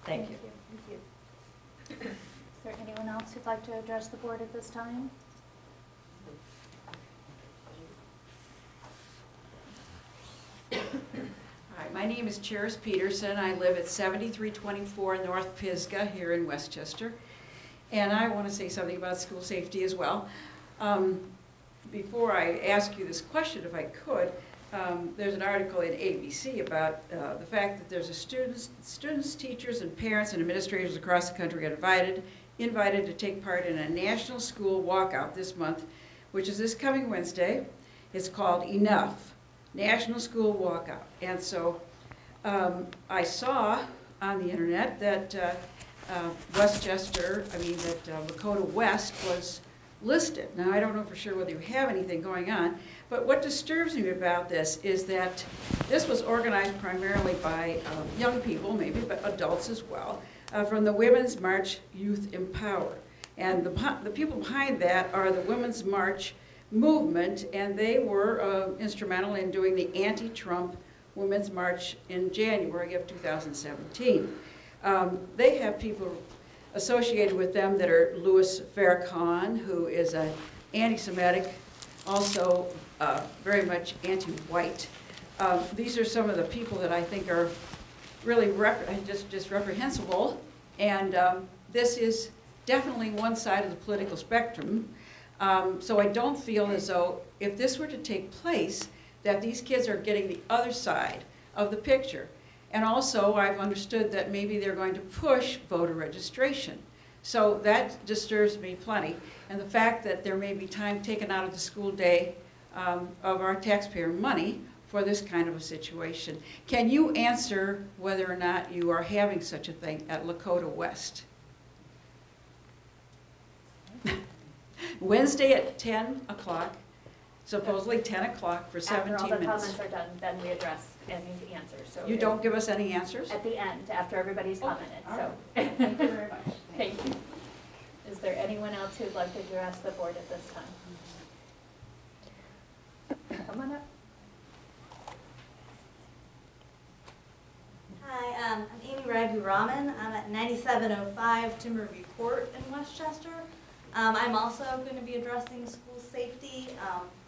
Thank you. Thank you. Is there anyone else who'd like to address the board at this time? Hi, my name is Charis Peterson. I live at 7324 North Pisgah here in Westchester. And I want to say something about school safety as well. Before I ask you this question, if I could, there's an article in ABC about the fact that there's students, teachers, and parents and administrators across the country got invited to take part in a national school walkout this month, which is this coming Wednesday. It's called Enough, National School Walkout. And so I saw on the internet that Lakota West was listed. Now, I don't know for sure whether you have anything going on, but what disturbs me about this is that this was organized primarily by young people, maybe, but adults as well, from the Women's March Youth Empower. And the people behind that are the Women's March movement, and they were instrumental in doing the anti-Trump Women's March in January of 2017. They have people associated with them that are Louis Farrakhan, who is an anti-Semitic, also very much anti-white. These are some of the people that I think are really just reprehensible, and this is definitely one side of the political spectrum. So I don't feel as though if this were to take place, that these kids are getting the other side of the picture. And also, I've understood that maybe they're going to push voter registration. So that disturbs me plenty. And the fact that there may be time taken out of the school day of our taxpayer money for this kind of a situation. Can you answer whether or not you are having such a thing at Lakota West? Wednesday at 10 o'clock, supposedly 10 o'clock for 17 minutes. After all the comments are done, then we address any answers. So you don't give us any answers? At the end, after everybody's commented. So. Right. Thank you very much. Thank you. Is there anyone else who'd like to address the board at this time? Come on up. Hi, I'm Amy Raghuraman. I'm at 9705 Timberview Court in Westchester. I'm also going to be addressing school safety.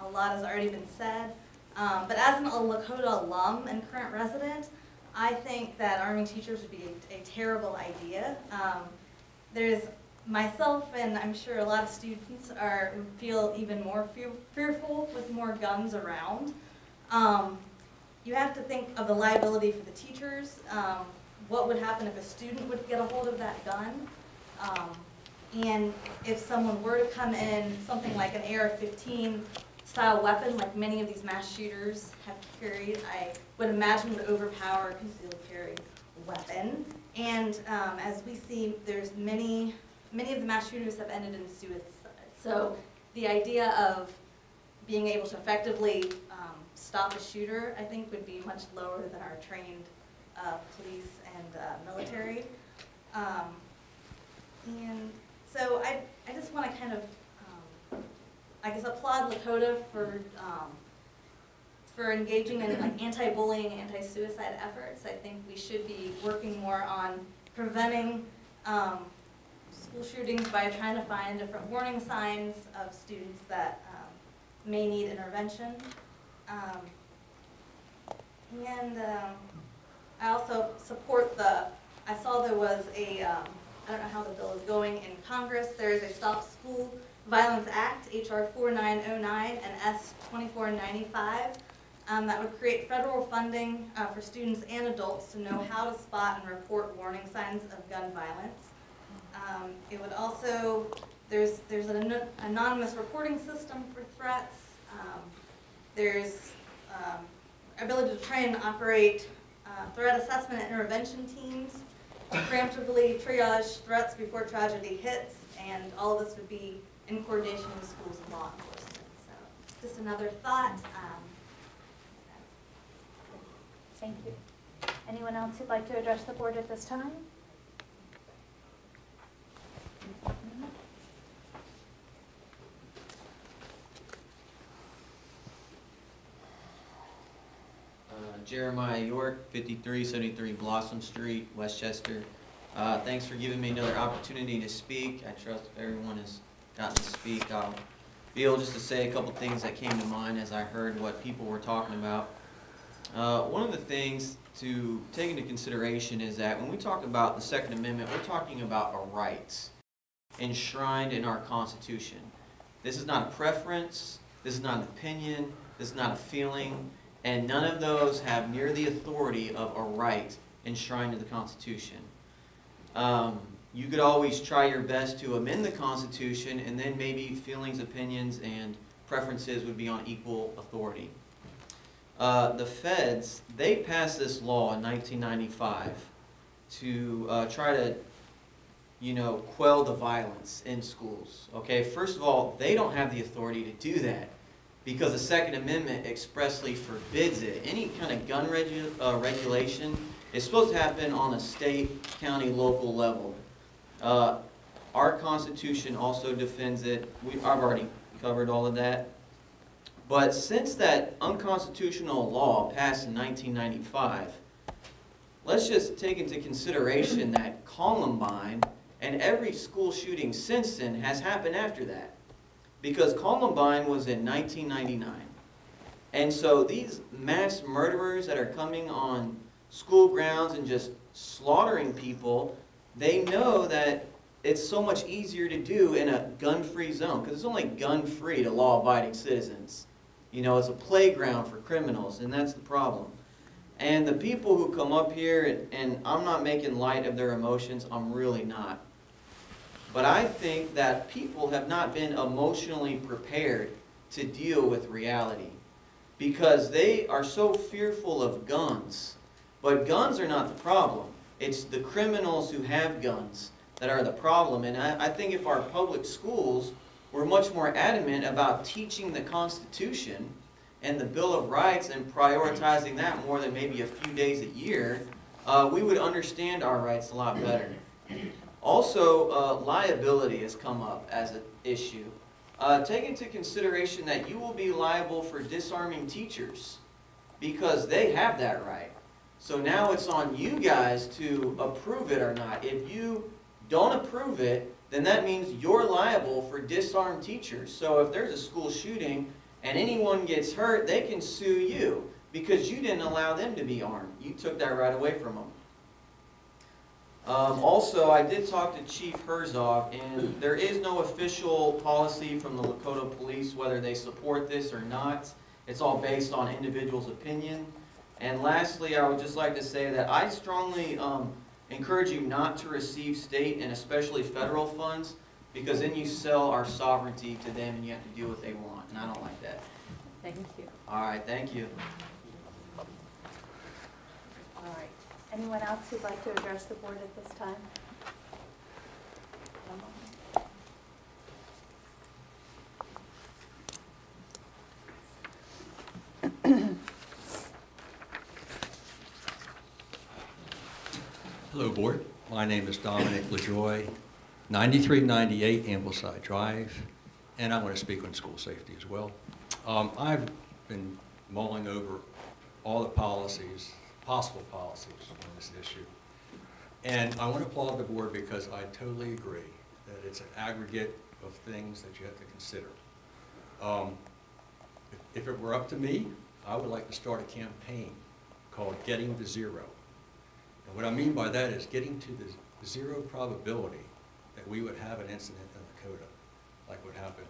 A lot has already been said. But as a Lakota alum and current resident, I think that arming teachers would be a terrible idea. There's myself, and I'm sure a lot of students feel even more fearful with more guns around. You have to think of the liability for the teachers. What would happen if a student would get a hold of that gun? And if someone were to come in something like an AR-15 style weapon, like many of these mass shooters have carried, I would imagine would overpower a concealed carry weapon. And as we see, there's many of the mass shooters have ended in suicide. So the idea of being able to effectively stop a shooter, I think, would be much lower than our trained police and military. And so I just want to kind of, I guess, applaud Lakota for engaging in like anti-bullying, anti-suicide efforts. I think we should be working more on preventing school shootings by trying to find different warning signs of students that may need intervention. I also support I saw there was I don't know how the bill is going in Congress. There is a Stop School Violence Act, H.R. 4909 and S. 2495, that would create federal funding for students and adults to know how to spot and report warning signs of gun violence. It would also, there's an anonymous reporting system for threats. There's ability to train and operate threat assessment and intervention teams to preemptively triage threats before tragedy hits, and all of this would be in coordination with schools and law enforcement. So just another thought. Thank you. Anyone else who'd like to address the board at this time? Jeremiah York, 5373 Blossom Street, Westchester. Thanks for giving me another opportunity to speak. I trust if everyone has gotten to speak, I'll be able just to say a couple things that came to mind as I heard what people were talking about. One of the things to take into consideration is that when we talk about the Second Amendment, we're talking about a right enshrined in our Constitution. This is not a preference, this is not an opinion, this is not a feeling, and none of those have near the authority of a right enshrined in the Constitution. You could always try your best to amend the Constitution, and then maybe feelings, opinions, and preferences would be on equal authority. The feds, they passed this law in 1995 to try to you know, quell the violence in schools. Okay, first of all, they don't have the authority to do that because the Second Amendment expressly forbids it. Any kind of gun regulation is supposed to happen on a state, county, local level. Our Constitution also defends it. I've already covered all of that. But since that unconstitutional law passed in 1995, let's just take into consideration that Columbine and every school shooting since then has happened after that. Because Columbine was in 1999. And so these mass murderers that are coming on school grounds and just slaughtering people, they know that it's so much easier to do in a gun-free zone, because it's only gun-free to law-abiding citizens. You know, it's a playground for criminals, and that's the problem. And the people who come up here, and I'm not making light of their emotions, I'm really not. But I think that people have not been emotionally prepared to deal with reality, because they are so fearful of guns. But guns are not the problem. It's the criminals who have guns that are the problem. And I think if our public schools were much more adamant about teaching the Constitution and the Bill of Rights and prioritizing that more than maybe a few days a year, we would understand our rights a lot better. Also, liability has come up as an issue. Take into consideration that you will be liable for disarming teachers because they have that right. So now it's on you guys to approve it or not. If you don't approve it, then that means you're liable for disarmed teachers. So if there's a school shooting and anyone gets hurt, they can sue you because you didn't allow them to be armed. You took that right away from them. Also, I did talk to Chief Herzog, and there is no official policy from the Lakota Police whether they support this or not. It's all based on individuals' opinion. And lastly, I would just like to say that I strongly encourage you not to receive state and especially federal funds, because then you sell our sovereignty to them and you have to do what they want, and I don't like that. Thank you. All right, thank you. All right. Anyone else who'd like to address the board at this time? Hello, Board. My name is Dominic LaJoy, 9398 Ambleside Drive, and I want to speak on school safety as well. I've been mulling over all the policies, possible policies on this issue, and I want to applaud the Board because I totally agree that it's an aggregate of things that you have to consider. If it were up to me, I would like to start a campaign called Getting to Zero. And what I mean by that is getting to the zero probability that we would have an incident in Lakota, like what happened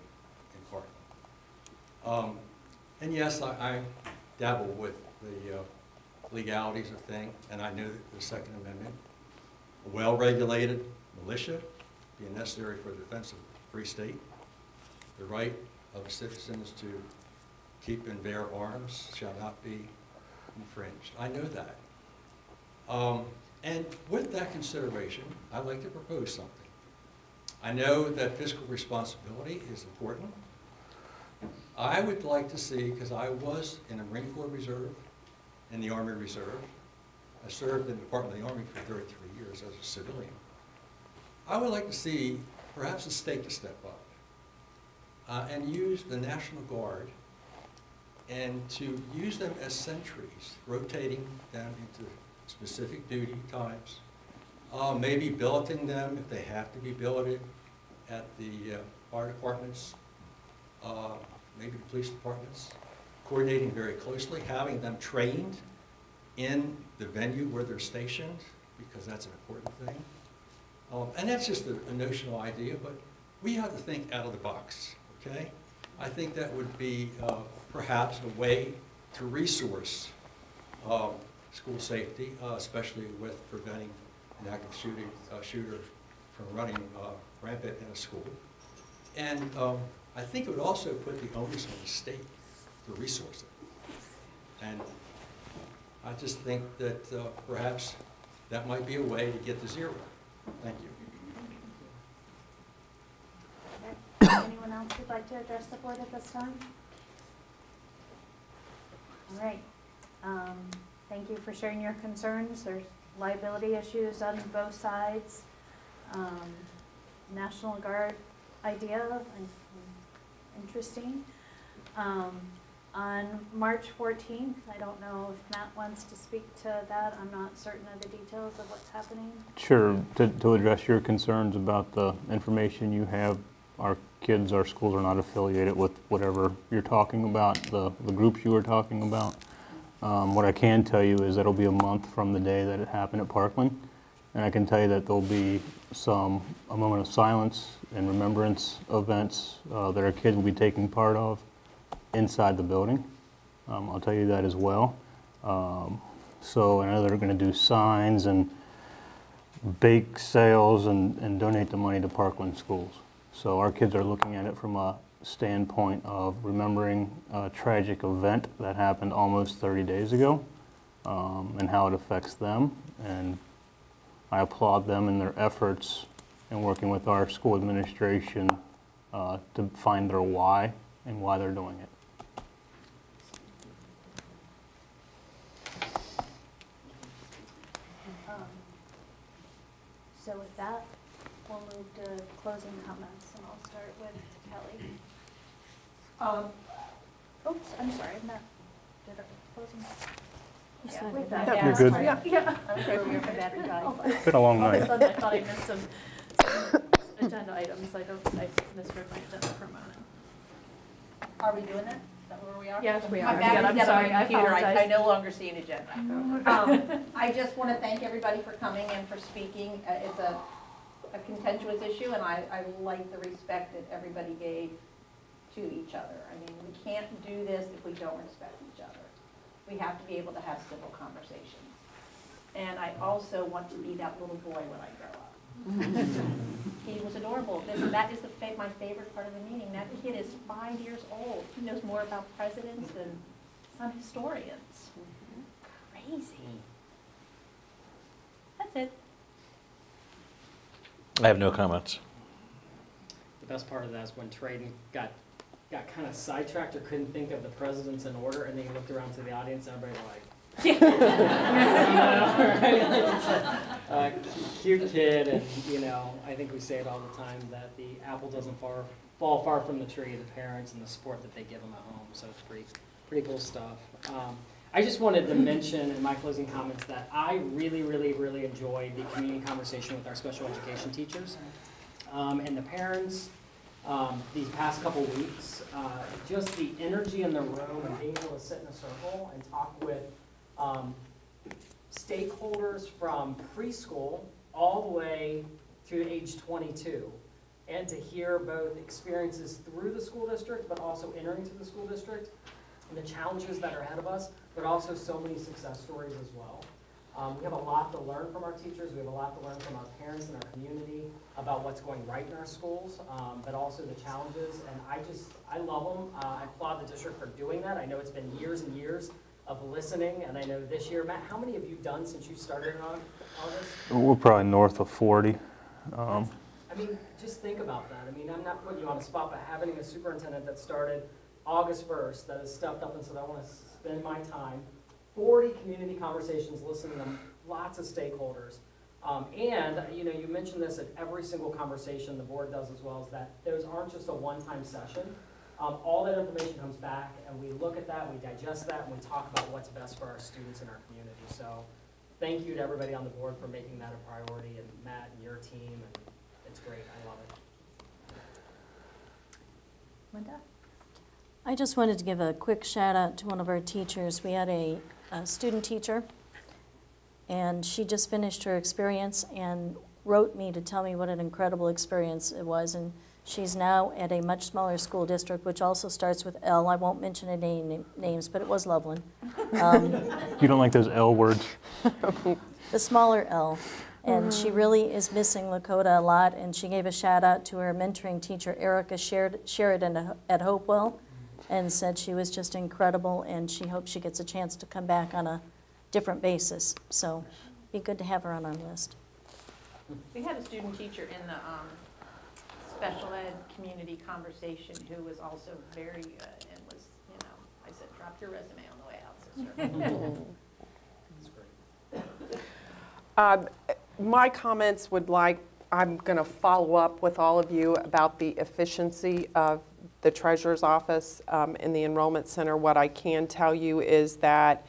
in Parkland. And yes, I dabble with the legalities of things, and I know the Second Amendment. A well-regulated militia being necessary for the defense of a free state. The right of citizens to keep and bear arms shall not be infringed. I know that. And with that consideration, I'd like to propose something. I know that fiscal responsibility is important. I would like to see, because I was in the Marine Corps Reserve, in the Army Reserve. I served in the Department of the Army for 33 years as a civilian. I would like to see perhaps the state to step up and use the National Guard and to use them as sentries, rotating them into specific duty times, maybe billeting them if they have to be billeted at the fire departments, maybe the police departments, coordinating very closely, having them trained in the venue where they're stationed, because that's an important thing. And that's just a notional idea, but we have to think out of the box, okay? I think that would be perhaps a way to resource school safety, especially with preventing an active shooter from running rampant in a school. And I think it would also put the onus on the state to resource it. And I just think that perhaps that might be a way to get to zero. Thank you. else who'd like to address the board at this time? All right. Thank you for sharing your concerns. There's liability issues on both sides. National Guard idea, interesting. On March 14th, I don't know if Matt wants to speak to that. I'm not certain of the details of what's happening. Sure. To address your concerns about the information you have, our kids, our schools are not affiliated with whatever you're talking about, the groups you were talking about. What I can tell you is that it'll be a month from the day that it happened at Parkland. And I can tell you that there'll be a moment of silence and remembrance events that our kids will be taking part of inside the building. I'll tell you that as well. So I know they're going to do signs and bake sales and donate the money to Parkland schools. So our kids are looking at it from a standpoint of remembering a tragic event that happened almost 30 days ago and how it affects them. And I applaud them in their efforts in working with our school administration to find their why and why they're doing it. So with that, we'll move to closing comments, and I'll start with Kelly. Oops, I'm sorry, Matt. Did I closing? Yeah, With you're that. good. Yeah. Okay. Oh, It's been a long all night. of a sudden, I thought I missed some agenda items. I misread my agenda for a moment. Are we doing that? Is that where we are? Yes, we My are. battery's Yeah, I'm dead on sorry, my I computer. I apologize. no longer see an agenda. I just want to thank everybody for coming and for speaking. It's a contentious issue, and I like the respect that everybody gave to each other. I mean, we can't do this if we don't respect each other. We have to be able to have civil conversations. And I also want to be that little boy when I grow up. He was adorable. That is my favorite part of the meeting. That kid is 5 years old. He knows more about presidents than some historians. Crazy. That's it. I have no comments. The best part of that is when Trey got kind of sidetracked or couldn't think of the presidents in order, and then he looked around to the audience, and everybody like, cute kid, and I think we say it all the time that the apple doesn't fall far from the tree. The parents and the support that they give them at home, so it's pretty cool stuff. I just wanted to mention in my closing comments that I really, really, really enjoyed the community conversation with our special education teachers and the parents. These past couple weeks, just the energy in the room and being able to sit in a circle and talk with stakeholders from preschool all the way to age 22, and to hear both experiences through the school district, but also entering to the school district, and the challenges that are ahead of us, but also so many success stories as well. We have a lot to learn from our teachers. We have a lot to learn from our parents and our community about what's going right in our schools, but also the challenges. And I love them. I applaud the district for doing that. I know it's been years and years of listening, and I know this year, Matt, how many have you done since you started on August? We're probably north of 40. I mean, just think about that. I mean, I'm not putting you on the spot, but having a superintendent that started August 1st that has stepped up and said, I want to spend my time 40 community conversations, listening to them, lots of stakeholders. And you mentioned this at every single conversation the board does as well, is that those aren't just a one-time session. All that information comes back, and we look at that, we digest that, and we talk about what's best for our students and our community. So thank you to everybody on the board for making that a priority, and Matt and your team, and it's great. I love it. Linda? I just wanted to give a quick shout out to one of our teachers. We had a student teacher, and she just finished her experience and wrote me to tell me what an incredible experience it was. And she's now at a much smaller school district, which also starts with L. I won't mention any names, but it was Loveland. You don't like those L words? The smaller L. And she really is missing Lakota a lot, and she gave a shout out to her mentoring teacher, Erica Sheridan at Hopewell, and said she was just incredible, and she hopes she gets a chance to come back on a different basis. So be good to have her on our list. We had a student teacher in the special ed community conversation who was also very good and was, I said, drop your resume on the way out, sister. My comments I'm going to follow up with all of you about the efficiency of the treasurer's office in the enrollment center. What I can tell you is that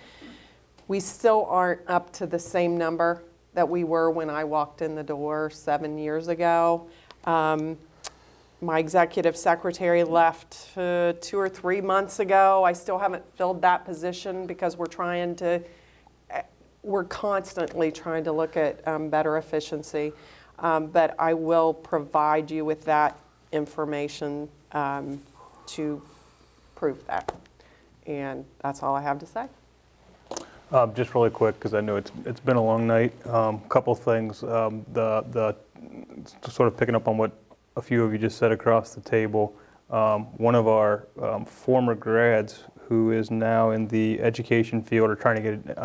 we still aren't up to the same number that we were when I walked in the door 7 years ago. My executive secretary left 2 or 3 months ago. I still haven't filled that position because we're constantly trying to look at better efficiency. But I will provide you with that information to prove that. And that's all I have to say. Just really quick, because I know it's been a long night. Couple things. The sort of picking up on what a few of you just said across the table. One of our former grads who is now in the education field or trying to get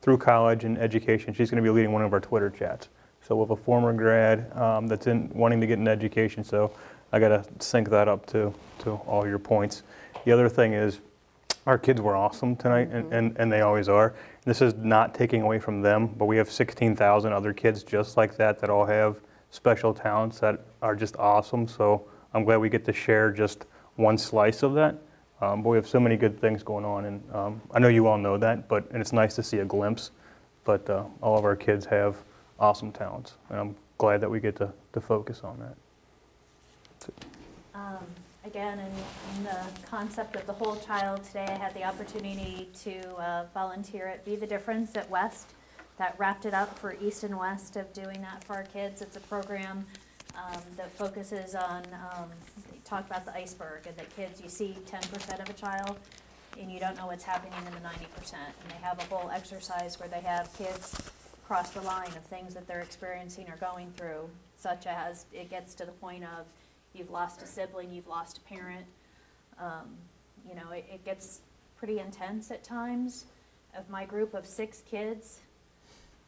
through college and education, she's going to be leading one of our Twitter chats. So we have a former grad that's wanting to get an education. So I got to sync that up to all your points. The other thing is, our kids were awesome tonight, and they always are. This is not taking away from them, but we have 16,000 other kids just like that all have special talents that are just awesome. So I'm glad we get to share just one slice of that. But we have so many good things going on, and I know you all know that, and it's nice to see a glimpse. But all of our kids have awesome talents, and I'm glad that we get to focus on that. Again, in the concept of the whole child, today I had the opportunity to volunteer at Be the Difference at West. That wrapped it up for East and West of doing that for our kids. It's a program that focuses on, talk about the iceberg, and that kids, you see 10% of a child, and you don't know what's happening in the 90%. And they have a whole exercise where they have kids cross the line of things that they're experiencing or going through, such as it gets to the point of you've lost a sibling, you've lost a parent. It gets pretty intense at times. Of my group of 6 kids,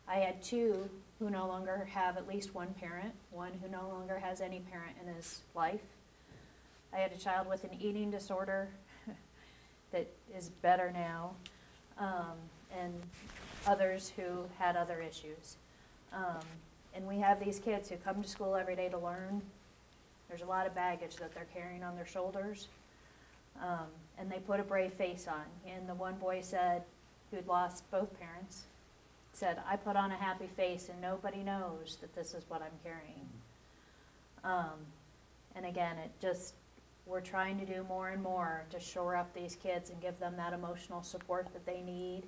I had 2 who no longer have at least one parent, one who no longer has any parent in his life. I had a child with an eating disorder that is better now, and others who had other issues. And we have these kids who come to school every day to learn. There's a lot of baggage that they're carrying on their shoulders, and they put a brave face on. And the one boy said, who'd lost both parents, said, I put on a happy face and nobody knows that this is what I'm carrying. And again, we're trying to do more and more to shore up these kids and give them that emotional support that they need,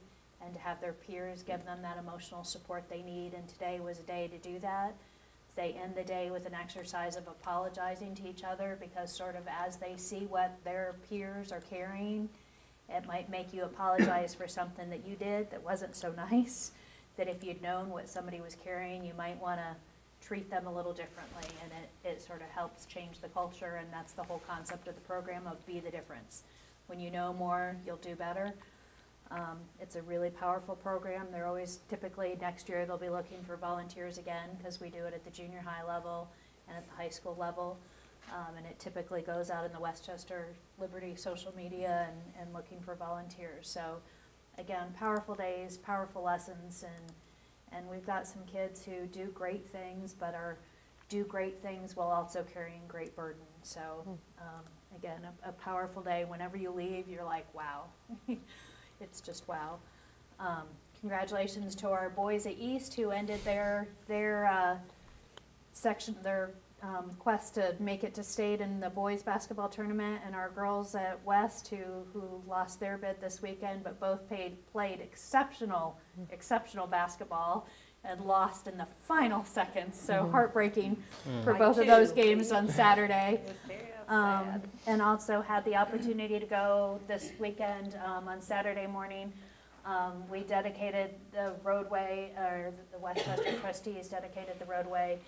and to have their peers give them that emotional support they need. And today was a day to do that. They end the day with an exercise of apologizing to each other, because sort of as they see what their peers are carrying, it might make you apologize for something that you did that wasn't so nice, that if you'd known what somebody was carrying, you might want to treat them a little differently. And it sort of helps change the culture, and that's the whole concept of the program of Be the Difference. When you know more, you'll do better. It's a really powerful program. They're always, typically next year they'll be looking for volunteers again, because we do it at the junior high level and at the high school level. And it typically goes out in the Westchester Liberty social media and looking for volunteers. So again, powerful days, powerful lessons, and we've got some kids who do great things, but do great things while also carrying great burden. So again, a powerful day. Whenever you leave, you're like, wow. It's just wow. Congratulations to our boys at East who ended their quest to make it to state in the boys basketball tournament, and our girls at West who lost their bid this weekend, but both played exceptional basketball and lost in the final seconds. So heartbreaking for both of those games on Saturday. And also had the opportunity to go this weekend on Saturday morning. We dedicated the roadway, or the Westchester trustees dedicated the roadway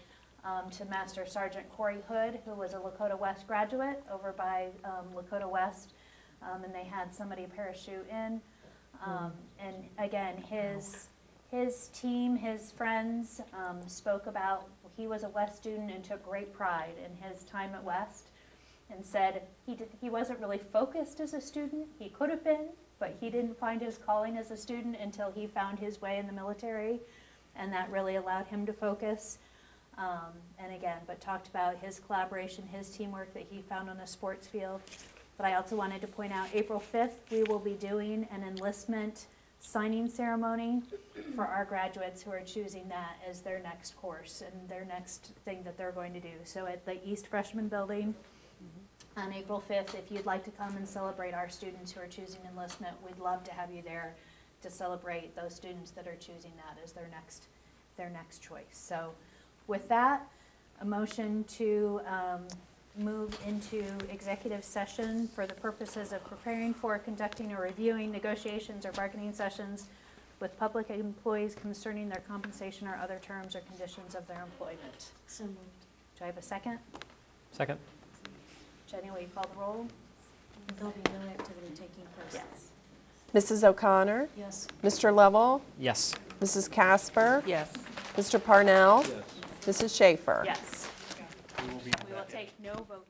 to Master Sergeant Corey Hood, who was a Lakota West graduate over by Lakota West, and they had somebody parachute in. And again, his team, his friends spoke about he was a West student and took great pride in his time at West, and said he wasn't really focused as a student. He could have been, but he didn't find his calling as a student until he found his way in the military, and that really allowed him to focus. And again, but talked about his collaboration, his teamwork that he found on the sports field. But I also wanted to point out April 5th, we will be doing an enlistment signing ceremony for our graduates who are choosing that as their next course and their next thing that they're going to do. So at the East Freshman Building on April 5th, if you'd like to come and celebrate our students who are choosing enlistment, we'd love to have you there to celebrate those students that are choosing that as their next choice. So with that, a motion to move into executive session for the purposes of preparing for, conducting, or reviewing negotiations or bargaining sessions with public employees concerning their compensation or other terms or conditions of their employment. So moved. Do I have a second? Second. Jenny, will you call the roll? There'll be no activity taking place. Yes. Mrs. O'Connor? Yes. Mr. Lovell? Yes. Mrs. Casper? Yes. Mr. Parnell? Mrs. Schaefer? Yes. We will take no vote.